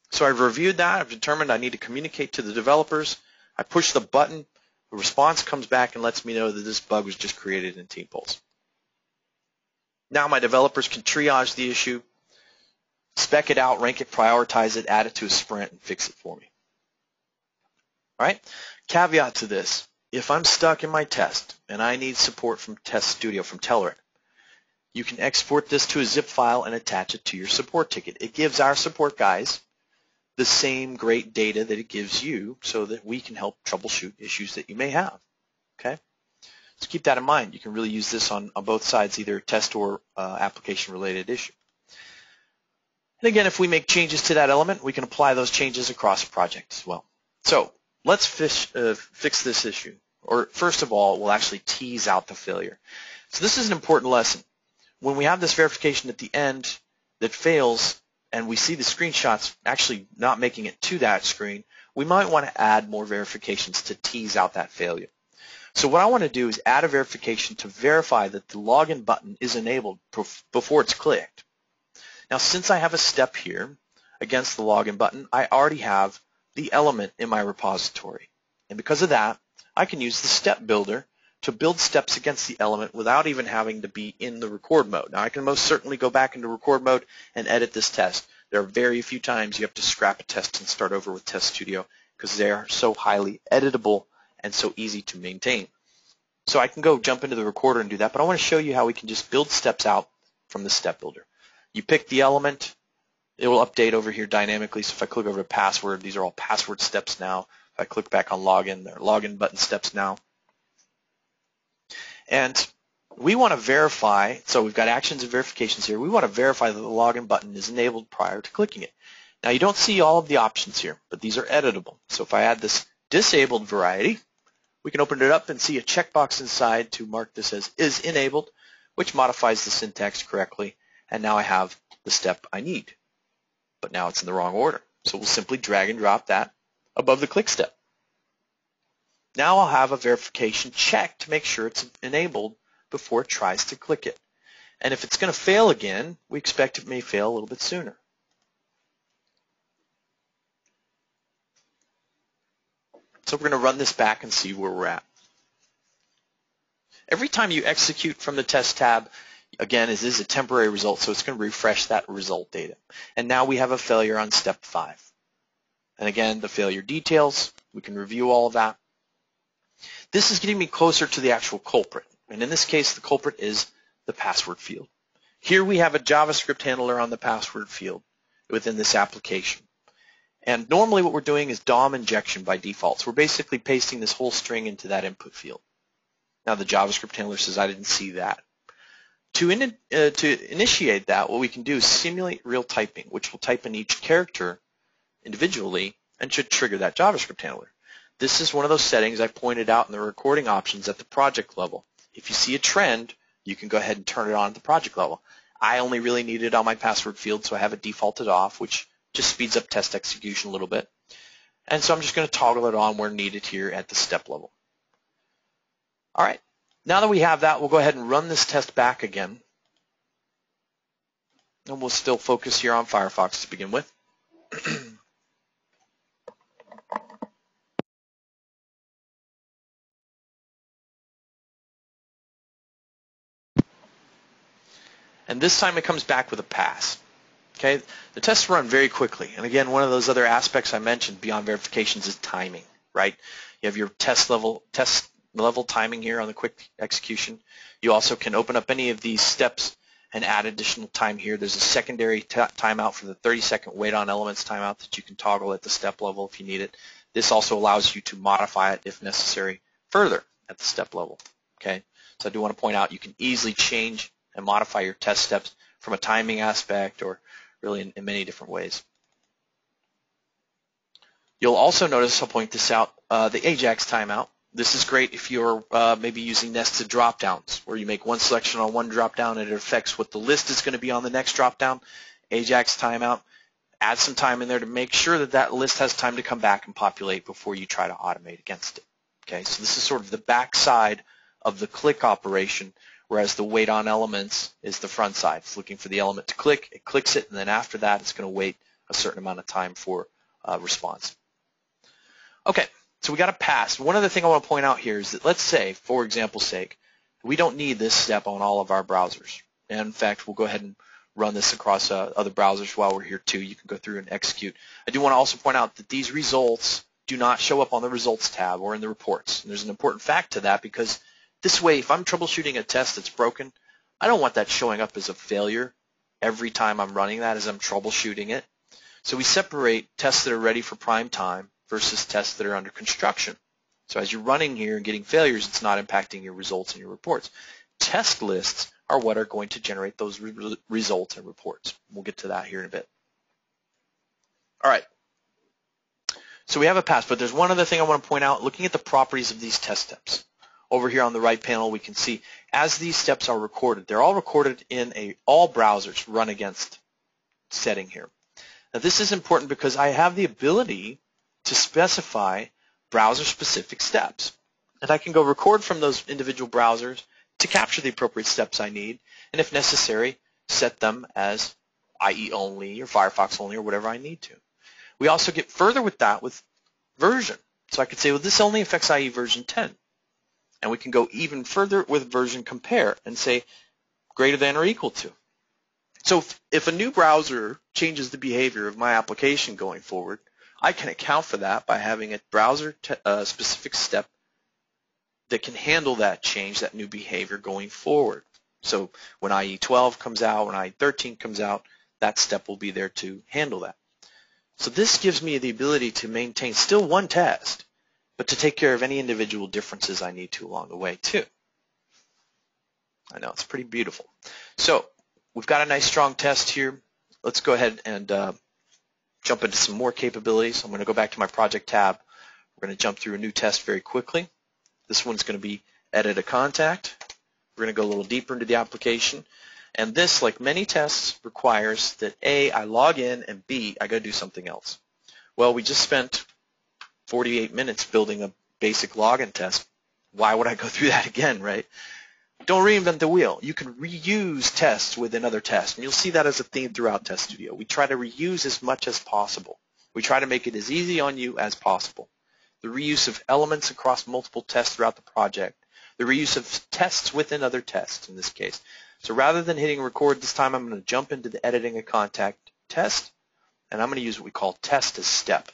So I've reviewed that. I've determined I need to communicate to the developers. I push the button. The response comes back and lets me know that this bug was just created in TeamPulse. Now my developers can triage the issue, spec it out, rank it, prioritize it, add it to a sprint, and fix it for me. All right? Caveat to this, if I'm stuck in my test and I need support from Test Studio from Telerik, you can export this to a zip file and attach it to your support ticket. It gives our support guys the same great data that it gives you so that we can help troubleshoot issues that you may have. Okay? So keep that in mind. You can really use this on both sides, either test or application-related issue. And again, if we make changes to that element, we can apply those changes across a project as well. So let's fix this issue. Or first of all, we'll actually tease out the failure. So this is an important lesson. When we have this verification at the end that fails and we see the screenshots actually not making it to that screen, we might want to add more verifications to tease out that failure. So what I want to do is add a verification to verify that the login button is enabled before it's clicked. Now, since I have a step here against the login button, I already have the element in my repository. And because of that, I can use the step builder to build steps against the element without even having to be in the record mode. Now, I can most certainly go back into record mode and edit this test. There are very few times you have to scrap a test and start over with Test Studio because they are so highly editable and so easy to maintain. So I can go jump into the recorder and do that, but I want to show you how we can just build steps out from the step builder. You pick the element. It will update over here dynamically. So if I click over to password, these are all password steps now. If I click back on login, they're login button steps now. And we want to verify, so we've got actions and verifications here. We want to verify that the login button is enabled prior to clicking it. Now you don't see all of the options here, but these are editable. So if I add this disabled variety, we can open it up and see a checkbox inside to mark this as is enabled, which modifies the syntax correctly. And now I have the step I need. But now it's in the wrong order. So we'll simply drag and drop that above the click step. Now I'll have a verification check to make sure it's enabled before it tries to click it. And if it's going to fail again, we expect it may fail a little bit sooner. So we're going to run this back and see where we're at. Every time you execute from the test tab, again, this is a temporary result, so it's going to refresh that result data. And now we have a failure on step 5. And again, the failure details, we can review all of that. This is getting me closer to the actual culprit. And in this case, the culprit is the password field. Here we have a JavaScript handler on the password field within this application. And normally what we're doing is DOM injection by default. So we're basically pasting this whole string into that input field. Now the JavaScript handler says I didn't see that. To initiate that, what we can do is simulate real typing, which will type in each character individually and should trigger that JavaScript handler. This is one of those settings I pointed out in the recording options at the project level. If you see a trend, you can go ahead and turn it on at the project level. I only really need it on my password field, so I have it defaulted off, which just speeds up test execution a little bit. And so I'm just going to toggle it on where needed here at the step level. All right. Now that we have that, we'll go ahead and run this test back again. And we'll still focus here on Firefox to begin with. And this time it comes back with a pass. Okay, the tests run very quickly. And again, one of those other aspects I mentioned beyond verifications is timing. right? You have your test level timing here on the quick execution. You also can open up any of these steps and add additional time here. There's a secondary timeout for the 30-second wait on elements timeout that you can toggle at the step level if you need it. This also allows you to modify it if necessary further at the step level. Okay, so I do want to point out you can easily change and modify your test steps from a timing aspect or really in many different ways. You'll also notice, I'll point this out, the Ajax timeout. This is great if you're maybe using nested drop-downs where you make one selection on one drop-down and it affects what the list is going to be on the next drop-down. Ajax timeout, add some time in there to make sure that that list has time to come back and populate before you try to automate against it. Okay, so this is sort of the back side of the click operation, whereas the wait on elements is the front side. It's looking for the element to click, it clicks it, and then after that it's going to wait a certain amount of time for response. Okay. So we got a pass. One other thing I want to point out here is that let's say, for example's sake, we don't need this step on all of our browsers. And in fact, we'll go ahead and run this across other browsers while we're here too. You can go through and execute. I do want to also point out that these results do not show up on the results tab or in the reports. And there's an important fact to that because this way, if I'm troubleshooting a test that's broken, I don't want that showing up as a failure every time I'm running that as I'm troubleshooting it. So we separate tests that are ready for prime time versus tests that are under construction. So as you're running here and getting failures, it's not impacting your results and your reports. Test lists are what are going to generate those results and reports. We'll get to that here in a bit. All right. So we have a pass, but there's one other thing I want to point out. Looking at the properties of these test steps. Over here on the right panel, we can see as these steps are recorded, they're all recorded in all browsers run against setting here. Now this is important because I have the ability to specify browser-specific steps. And I can go record from those individual browsers to capture the appropriate steps I need, and if necessary, set them as IE only or Firefox only or whatever I need to. We also get further with that with version. So I could say, well, this only affects IE version 10. And we can go even further with version compare and say greater than or equal to. So if a new browser changes the behavior of my application going forward, I can account for that by having a browser-specific step that can handle that change, that new behavior going forward. So when IE12 comes out, when IE13 comes out, that step will be there to handle that. So this gives me the ability to maintain still one test, but to take care of any individual differences I need to along the way too. I know, it's pretty beautiful. So we've got a nice strong test here. Let's go ahead and jump into some more capabilities. I'm going to go back to my project tab. We're going to jump through a new test very quickly. This one's going to be edit a contact. We're going to go a little deeper into the application. And this, like many tests, requires that A, I log in, and B, I go do something else. Well, we just spent 48 minutes building a basic login test. Why would I go through that again, right? Don't reinvent the wheel. You can reuse tests with another test, and you'll see that as a theme throughout Test Studio. We try to reuse as much as possible. We try to make it as easy on you as possible. The reuse of elements across multiple tests throughout the project. The reuse of tests within other tests in this case. So rather than hitting record this time, I'm going to jump into the editing a contact test, and I'm going to use what we call test as step.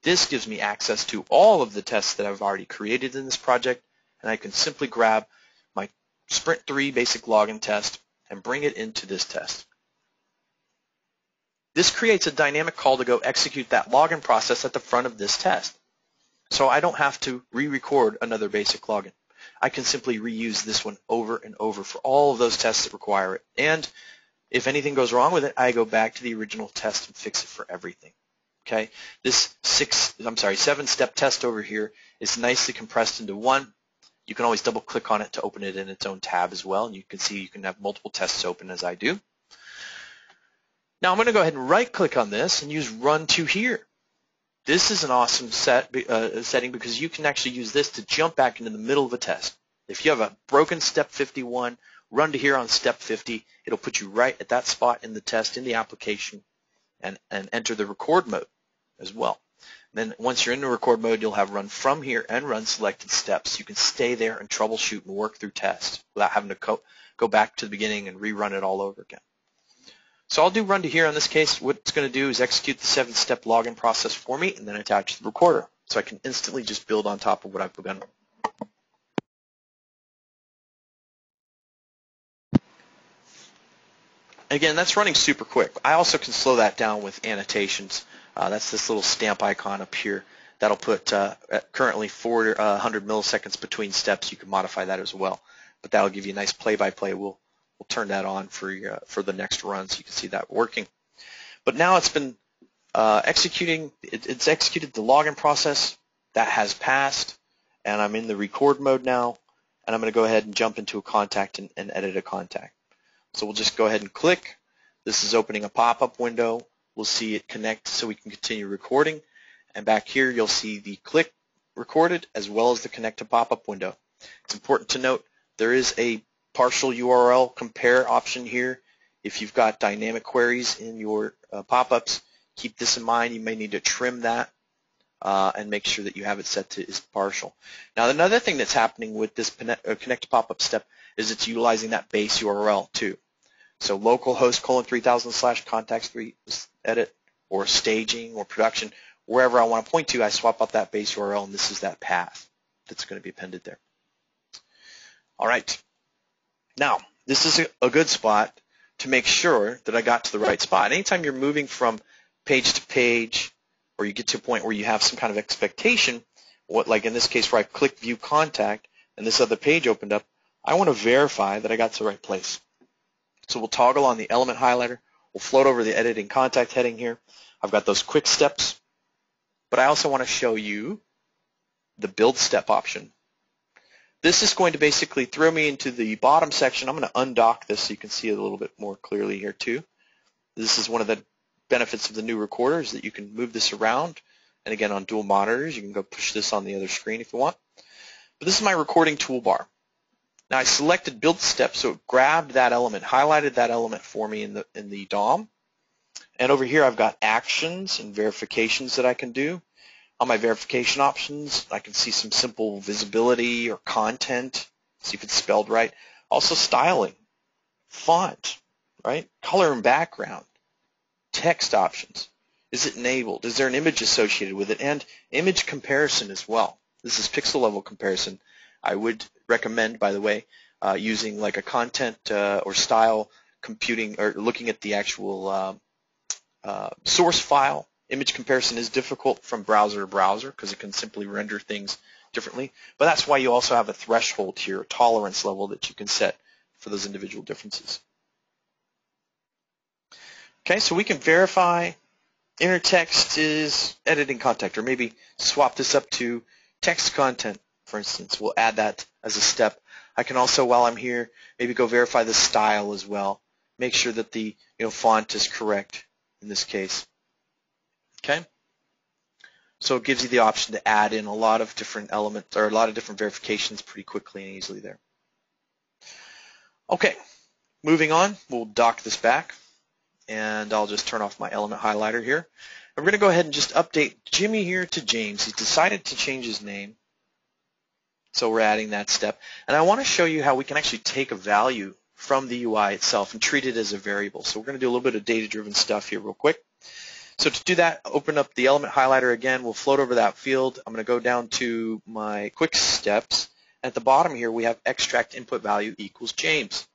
This gives me access to all of the tests that I've already created in this project, and I can simply grab my Sprint 3 basic login test and bring it into this test. This creates a dynamic call to go execute that login process at the front of this test. So I don't have to re-record another basic login. I can simply reuse this one over and over for all of those tests that require it. And if anything goes wrong with it, I go back to the original test and fix it for everything. Okay? This 7-step test over here is nicely compressed into one. You can always double click on it to open it in its own tab as well, and you can see you can have multiple tests open as I do. Now I'm going to go ahead and right click on this and use run to here. This is an awesome setting because you can actually use this to jump back into the middle of a test. If you have a broken step 51, run to here on step 50. It'll put you right at that spot in the test, in the application, and enter the record mode as well. Then once you're in the record mode, you'll have run from here and run selected steps. You can stay there and troubleshoot and work through tests without having to go back to the beginning and rerun it all over again. So I'll do run to here. In this case, what it's going to do is execute the 7-step login process for me and then attach the recorder. so I can instantly just build on top of what I've begun. Again, that's running super quick. I also can slow that down with annotations. That's this little stamp icon up here. That'll put at currently 400 milliseconds between steps. You can modify that as well, but that'll give you a nice play-by-play. We'll turn that on for the next run, so you can see that working. But now it's been executing. It's executed the login process. That has passed, and I'm in the record mode now, and I'm going to go ahead and jump into a contact and edit a contact. So we'll just go ahead and click. This is opening a pop-up window. We'll see it connect so we can continue recording. And back here you'll see the click recorded as well as the connect to pop-up window. It's important to note there is a partial URL compare option here. If you've got dynamic queries in your pop-ups, keep this in mind. You may need to trim that and make sure that you have it set to is partial. Now another thing that's happening with this connect to pop-up step is it's utilizing that base URL too. So localhost :/contacts3 edit or staging or production, wherever I want to point to, I swap out that base URL, and this is that path that's going to be appended there. All right. Now, this is a good spot to make sure that I got to the right spot. Anytime you're moving from page to page, or you get to a point where you have some kind of expectation, like in this case where I click View Contact and this other page opened up, I want to verify that I got to the right place. So we'll toggle on the element highlighter. We'll float over the editing contact heading here. I've got those quick steps, but I also want to show you the build step option. This is going to basically throw me into the bottom section. I'm going to undock this so you can see it a little bit more clearly here too. This is one of the benefits of the new recorder is that you can move this around. And again, on dual monitors, you can go push this on the other screen if you want. But this is my recording toolbar. Now I selected build step, so it grabbed that element, highlighted that element for me in the DOM. And over here I've got actions and verifications that I can do. On my verification options, I can see some simple visibility or content, see if it's spelled right. Also styling, font, right? Color and background, text options. Is it enabled? Is there an image associated with it? And image comparison as well. This is pixel level comparison. I would recommend, by the way, using like a content or style computing or looking at the actual source file. Image comparison is difficult from browser to browser because it can simply render things differently. But that's why you also have a threshold here, a tolerance level that you can set for those individual differences. Okay, so we can verify inner text is editing contact, or maybe swap this up to text content, for instance. We'll add that as a step. I can also, while I'm here, maybe go verify the style as well. Make sure that the font is correct in this case. Okay, so it gives you the option to add in a lot of different elements or a lot of different verifications pretty quickly and easily there. Okay, moving on, we'll dock this back, and I'll just turn off my element highlighter here. I'm going to go ahead and just update Jimmy here to James. He's decided to change his name, so we're adding that step. And I want to show you how we can actually take a value from the UI itself and treat it as a variable. So we're going to do a little bit of data-driven stuff here real quick. So to do that, open up the element highlighter again. We'll float over that field. I'm going to go down to my quick steps. At the bottom here, we have extract input value equals James.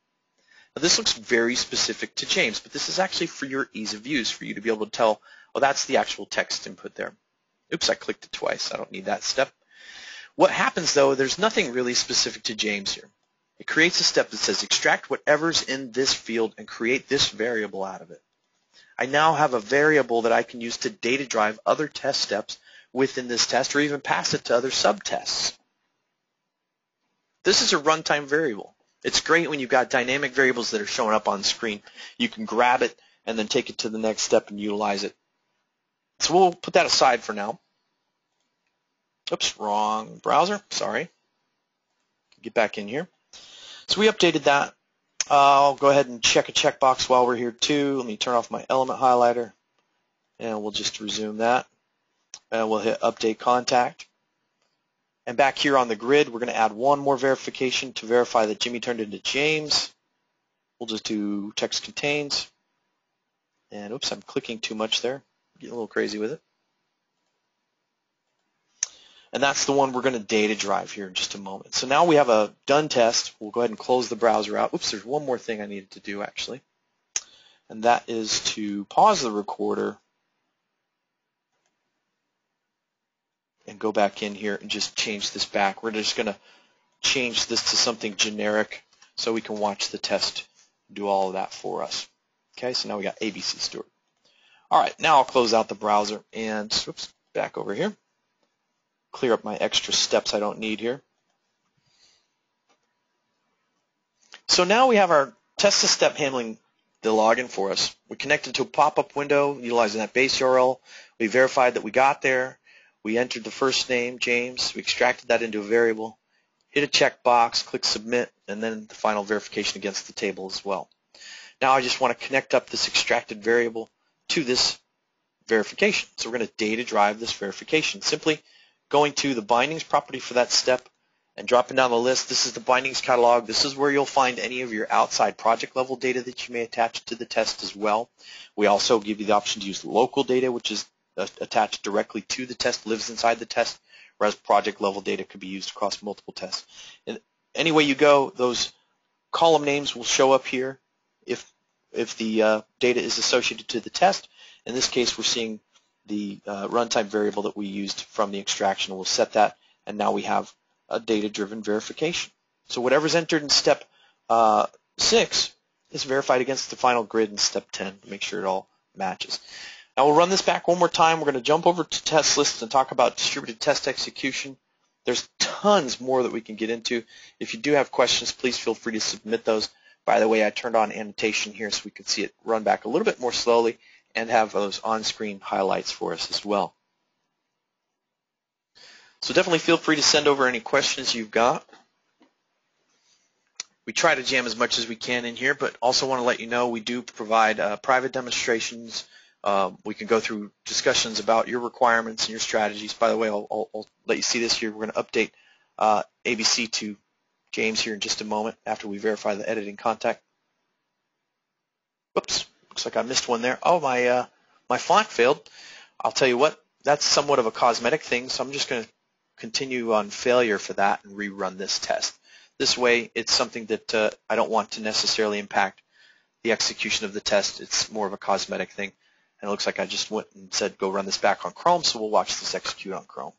Now this looks very specific to James, but this is actually for your ease of use, for you to be able to tell, oh, that's the actual text input there. Oops, I clicked it twice. I don't need that step. What happens, though, there's nothing really specific to James here. It creates a step that says extract whatever's in this field and create this variable out of it. I now have a variable that I can use to data drive other test steps within this test or even pass it to other subtests. This is a runtime variable. It's great when you've got dynamic variables that are showing up on the screen. You can grab it and then take it to the next step and utilize it. So we'll put that aside for now. Oops, wrong browser, sorry. Get back in here. So we updated that. I'll go ahead and check a checkbox while we're here too. Let me turn off my element highlighter, and we'll just resume that. And we'll hit Update Contact. And back here on the grid, we're going to add one more verification to verify that Jimmy turned into James. We'll just do text contains. And oops, I'm clicking too much there. Getting a little crazy with it. And that's the one we're going to data drive here in just a moment. So now we have a done test. We'll go ahead and close the browser out. Oops, there's one more thing I needed to do actually. And that is to pause the recorder and go back in here and just change this back. We're just going to change this to something generic so we can watch the test do all of that for us. Okay, so now we got ABC stored. All right, now I'll close out the browser and whoops, back over here. Clear up my extra steps I don't need here. So now we have our test to step handling the login for us. We connected to a pop-up window utilizing that base URL. We verified that we got there. We entered the first name, James. We extracted that into a variable, hit a checkbox, click submit, and then the final verification against the table as well. Now I just want to connect up this extracted variable to this verification. So we're going to data drive this verification. Simply going to the bindings property for that step and dropping down the list. This is the bindings catalog. This is where you'll find any of your outside project level data that you may attach to the test as well. We also give you the option to use local data, which is attached directly to the test, lives inside the test, whereas project level data could be used across multiple tests. And any way you go, those column names will show up here if the data is associated to the test. In this case, we're seeing the runtime variable that we used from the extraction. We'll set that, and now we have a data-driven verification. So whatever's entered in step 6 is verified against the final grid in step 10 to make sure it all matches. Now we'll run this back one more time. We're going to jump over to test lists and talk about distributed test execution. There's tons more that we can get into. If you do have questions, please feel free to submit those. By the way, I turned on annotation here so we can see it run back a little bit more slowly and have those on-screen highlights for us as well. So definitely feel free to send over any questions you've got. We try to jam as much as we can in here, but also want to let you know we do provide private demonstrations. We can go through discussions about your requirements and your strategies. By the way, I'll let you see this here. We're going to update ABC to James here in just a moment after we verify the editing contact. Whoops, looks like I missed one there. Oh, my font failed. I'll tell you what, that's somewhat of a cosmetic thing, so I'm just going to continue on failure for that and rerun this test. This way, it's something that I don't want to necessarily impact the execution of the test. It's more of a cosmetic thing. And it looks like I just went and said go run this back on Chrome, so we'll watch this execute on Chrome.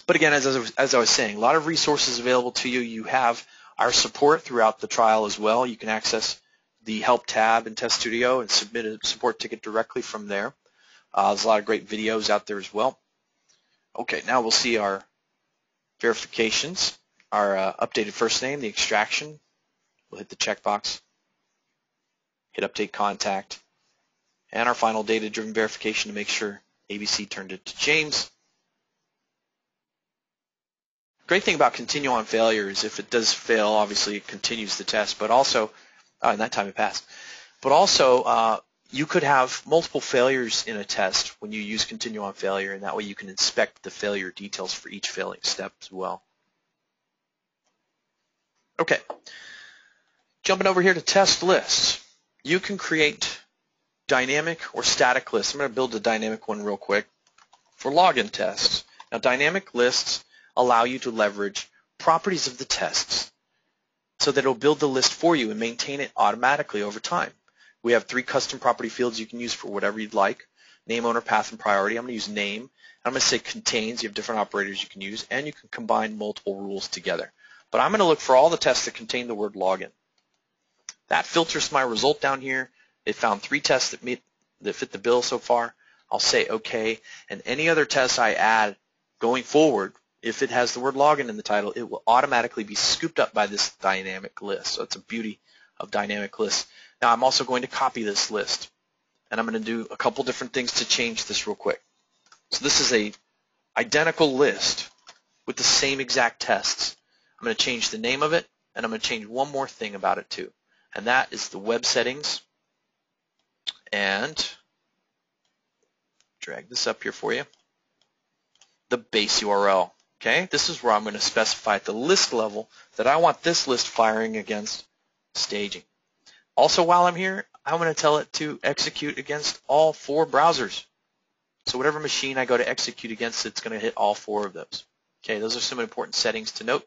But again, as I was saying, a lot of resources available to you. You have our support throughout the trial as well. You can access the Help tab in Test Studio and submit a support ticket directly from there. There's a lot of great videos out there as well. Okay, now we'll see our verifications, our updated first name, the extraction. We'll hit the checkbox, hit Update Contact, and our final data-driven verification to make sure ABC turned it to James. Great thing about continue on failure is if it does fail, obviously it continues the test, but also, in that time it passed. But also, you could have multiple failures in a test when you use continue on failure, and that way you can inspect the failure details for each failing step as well. Okay, jumping over here to test lists. You can create dynamic or static lists. I'm going to build a dynamic one real quick for login tests. Now, dynamic lists allow you to leverage properties of the tests so that it'll build the list for you and maintain it automatically over time. We have 3 custom property fields you can use for whatever you'd like: name, owner, path, and priority. I'm going to use name. I'm going to say contains. You have different operators you can use, and you can combine multiple rules together. But I'm going to look for all the tests that contain the word login. That filters my result down here. It found 3 tests that fit the bill so far. I'll say OK, and any other tests I add going forward, if it has the word login in the title, it will automatically be scooped up by this dynamic list. So it's a beauty of dynamic lists. Now I'm also going to copy this list, and I'm going to do a couple different things to change this real quick. So this is a identical list with the same exact tests. I'm going to change the name of it, and I'm going to change one more thing about it too, and that is the web settings. And drag this up here for you. The base URL. Okay, this is where I'm going to specify at the list level that I want this list firing against staging. Also, while I'm here, I'm going to tell it to execute against all 4 browsers. So whatever machine I go to execute against, it's going to hit all 4 of those. Okay, those are some important settings to note.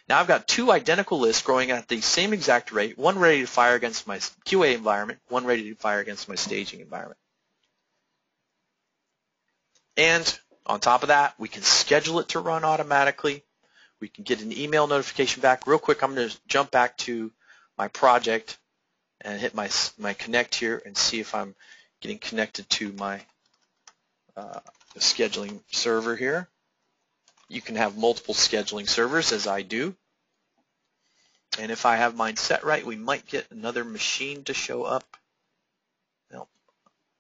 Now I've got 2 identical lists growing at the same exact rate, one ready to fire against my QA environment, one ready to fire against my staging environment. And on top of that, we can schedule it to run automatically. We can get an email notification back. Real quick, I'm going to jump back to my project and hit my connect here and see if I'm getting connected to my scheduling server here. You can have multiple scheduling servers, as I do. And if I have mine set right, we might get another machine to show up. No,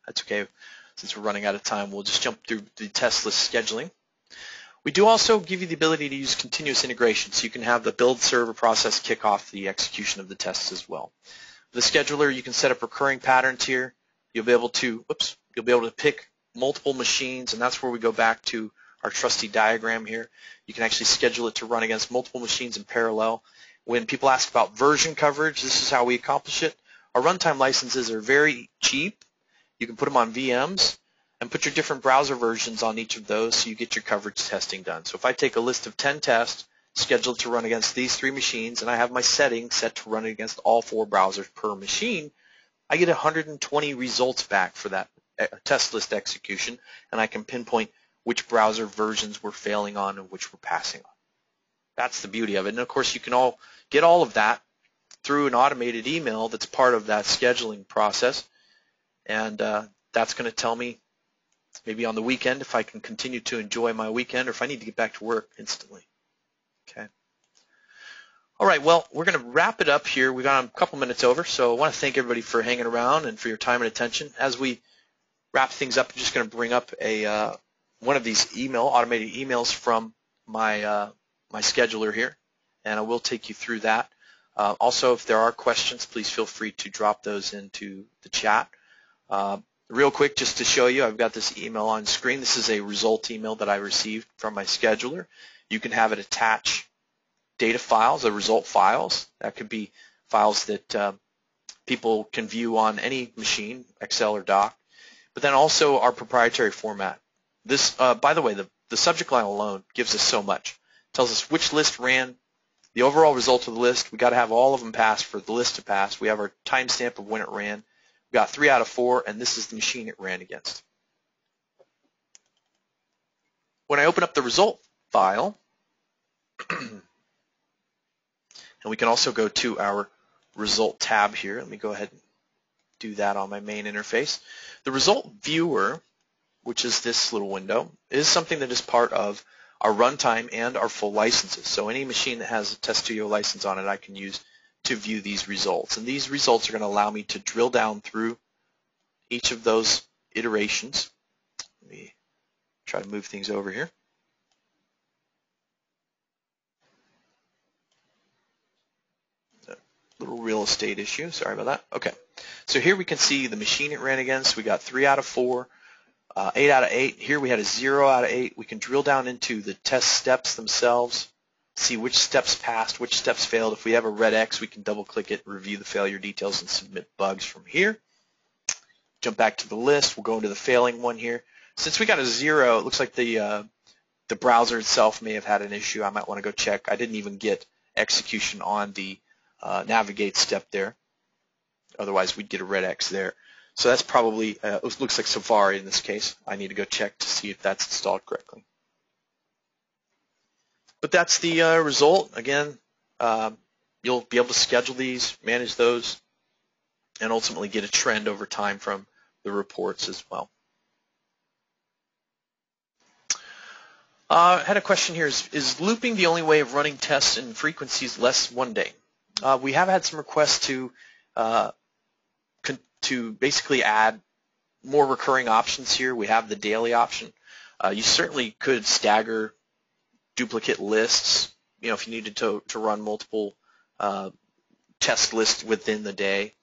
that's okay. Since we're running out of time, we'll just jump through the test list scheduling. We do also give you the ability to use continuous integration, so you can have the build server process kick off the execution of the tests as well. The scheduler, you can set up recurring patterns here. You'll be able to, pick multiple machines, and that's where we go back to our trusty diagram here. You can actually schedule it to run against multiple machines in parallel. When people ask about version coverage, this is how we accomplish it. Our runtime licenses are very cheap. You can put them on VMs and put your different browser versions on each of those so you get your coverage testing done. So if I take a list of 10 tests scheduled to run against these 3 machines, and I have my settings set to run against all 4 browsers per machine, I get 120 results back for that test list execution, and I can pinpoint which browser versions we're failing on and which we're passing on. That's the beauty of it. And of course, you can all get all of that through an automated email that's part of that scheduling process. And that's going to tell me maybe on the weekend if I can continue to enjoy my weekend or if I need to get back to work instantly. Okay. All right, well, we're going to wrap it up here. We've got a couple minutes over, so I want to thank everybody for hanging around and for your time and attention. As we wrap things up, I'm just going to bring up one of these automated emails from my my scheduler here, and I will take you through that. Also, if there are questions, please feel free to drop those into the chat. Real quick, just to show you, I've got this email on screen. This is a result email that I received from my scheduler. You can have it attach data files, or result files. That could be files that people can view on any machine, Excel or Doc. But then also our proprietary format. This, by the way, the subject line alone gives us so much. It tells us which list ran, the overall result of the list. We've got to have all of them pass for the list to pass. We have our timestamp of when it ran. We've got 3 out of 4, and this is the machine it ran against. When I open up the result file, and we can also go to our result tab here. Let me go ahead and do that on my main interface. The result viewer, which is this little window, is something that is part of our runtime and our full licenses. So any machine that has a Test Studio license on it, I can use to view these results. And these results are going to allow me to drill down through each of those iterations. Let me try to move things over here. A little real estate issue, sorry about that. Okay, so here we can see the machine it ran against. We got 3 out of 4. 8 out of 8. Here we had a 0 out of 8. We can drill down into the test steps themselves, see which steps passed, which steps failed. If we have a red X, we can double-click it, review the failure details, and submit bugs from here. Jump back to the list. We'll go into the failing one here. Since we got a 0, it looks like the browser itself may have had an issue. I might want to go check. I didn't even get execution on the navigate step there. Otherwise, we'd get a red X there. So that's probably, it looks like Safari in this case. I need to go check to see if that's installed correctly. But that's the result. Again, you'll be able to schedule these, manage those, and ultimately get a trend over time from the reports as well. I had a question here. Is looping the only way of running tests in frequencies less one day? We have had some requests to basically add more recurring options here. We have the daily option. You certainly could stagger duplicate lists, if you needed to run multiple test lists within the day.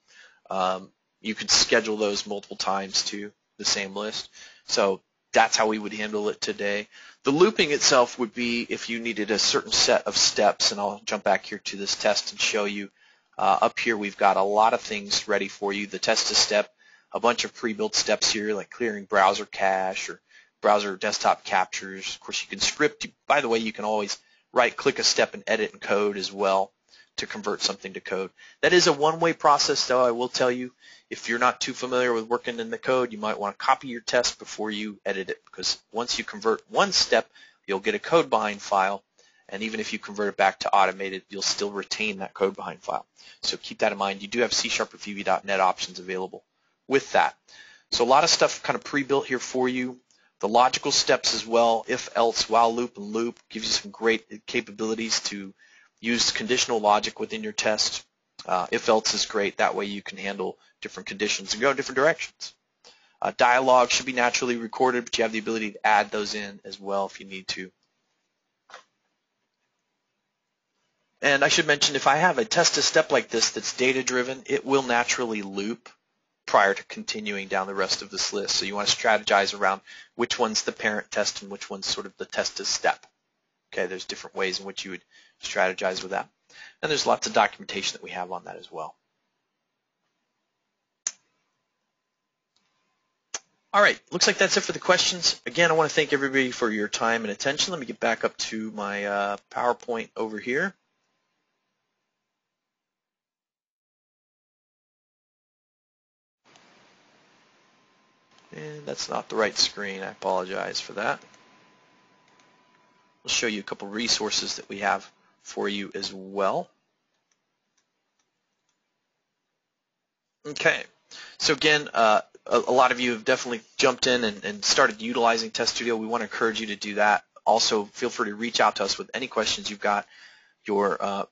You could schedule those multiple times to the same list. So that's how we would handle it today. The looping itself would be if you needed a certain set of steps, and I'll jump back here to this test and show you. Up here we've got a lot of things ready for you. The test to step, a bunch of pre-built steps here like clearing browser cache or browser desktop captures. Of course, you can script. By the way, you can always right-click a step and edit in code as well to convert something to code. That is a one-way process, though, I will tell you. If you're not too familiar with working in the code, you might want to copy your test before you edit it, because once you convert one step, you'll get a code behind file, and even if you convert it back to automated, you'll still retain that code behind file. So keep that in mind. You do have C# or VB.NET options available with that. So a lot of stuff kind of pre-built here for you. The logical steps as well, if, else, while loop, and loop, gives you some great capabilities to use conditional logic within your test. If, else is great. That way you can handle different conditions and go in different directions. Dialogue should be naturally recorded, but you have the ability to add those in as well if you need to. And I should mention, if I have a test a step like this that's data-driven, it will naturally loop prior to continuing down the rest of this list. So you want to strategize around which one's the parent test and which one's sort of the test as step. Okay, there's different ways in which you would strategize with that. And there's lots of documentation that we have on that as well. All right, looks like that's it for the questions. Again, I want to thank everybody for your time and attention. Let me get back up to my PowerPoint over here. And that's not the right screen. I apologize for that. We'll show you a couple resources that we have for you as well. Okay, so again, a lot of you have definitely jumped in and started utilizing Test Studio. We want to encourage you to do that. Also, feel free to reach out to us with any questions you've got. Your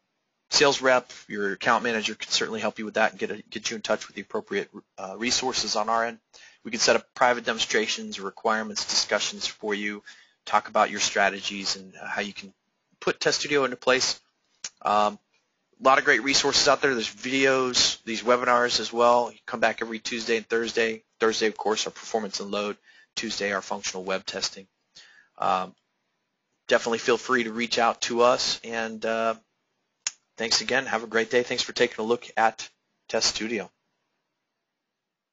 sales rep, your account manager can certainly help you with that and get you in touch with the appropriate resources on our end. We can set up private demonstrations or requirements discussions for you, talk about your strategies and how you can put Test Studio into place. A lot of great resources out there. There's videos, these webinars as well. You come back every Tuesday and Thursday. Thursday, of course, our performance and load. Tuesday, our functional web testing. Definitely feel free to reach out to us. And thanks again. Have a great day. Thanks for taking a look at Test Studio.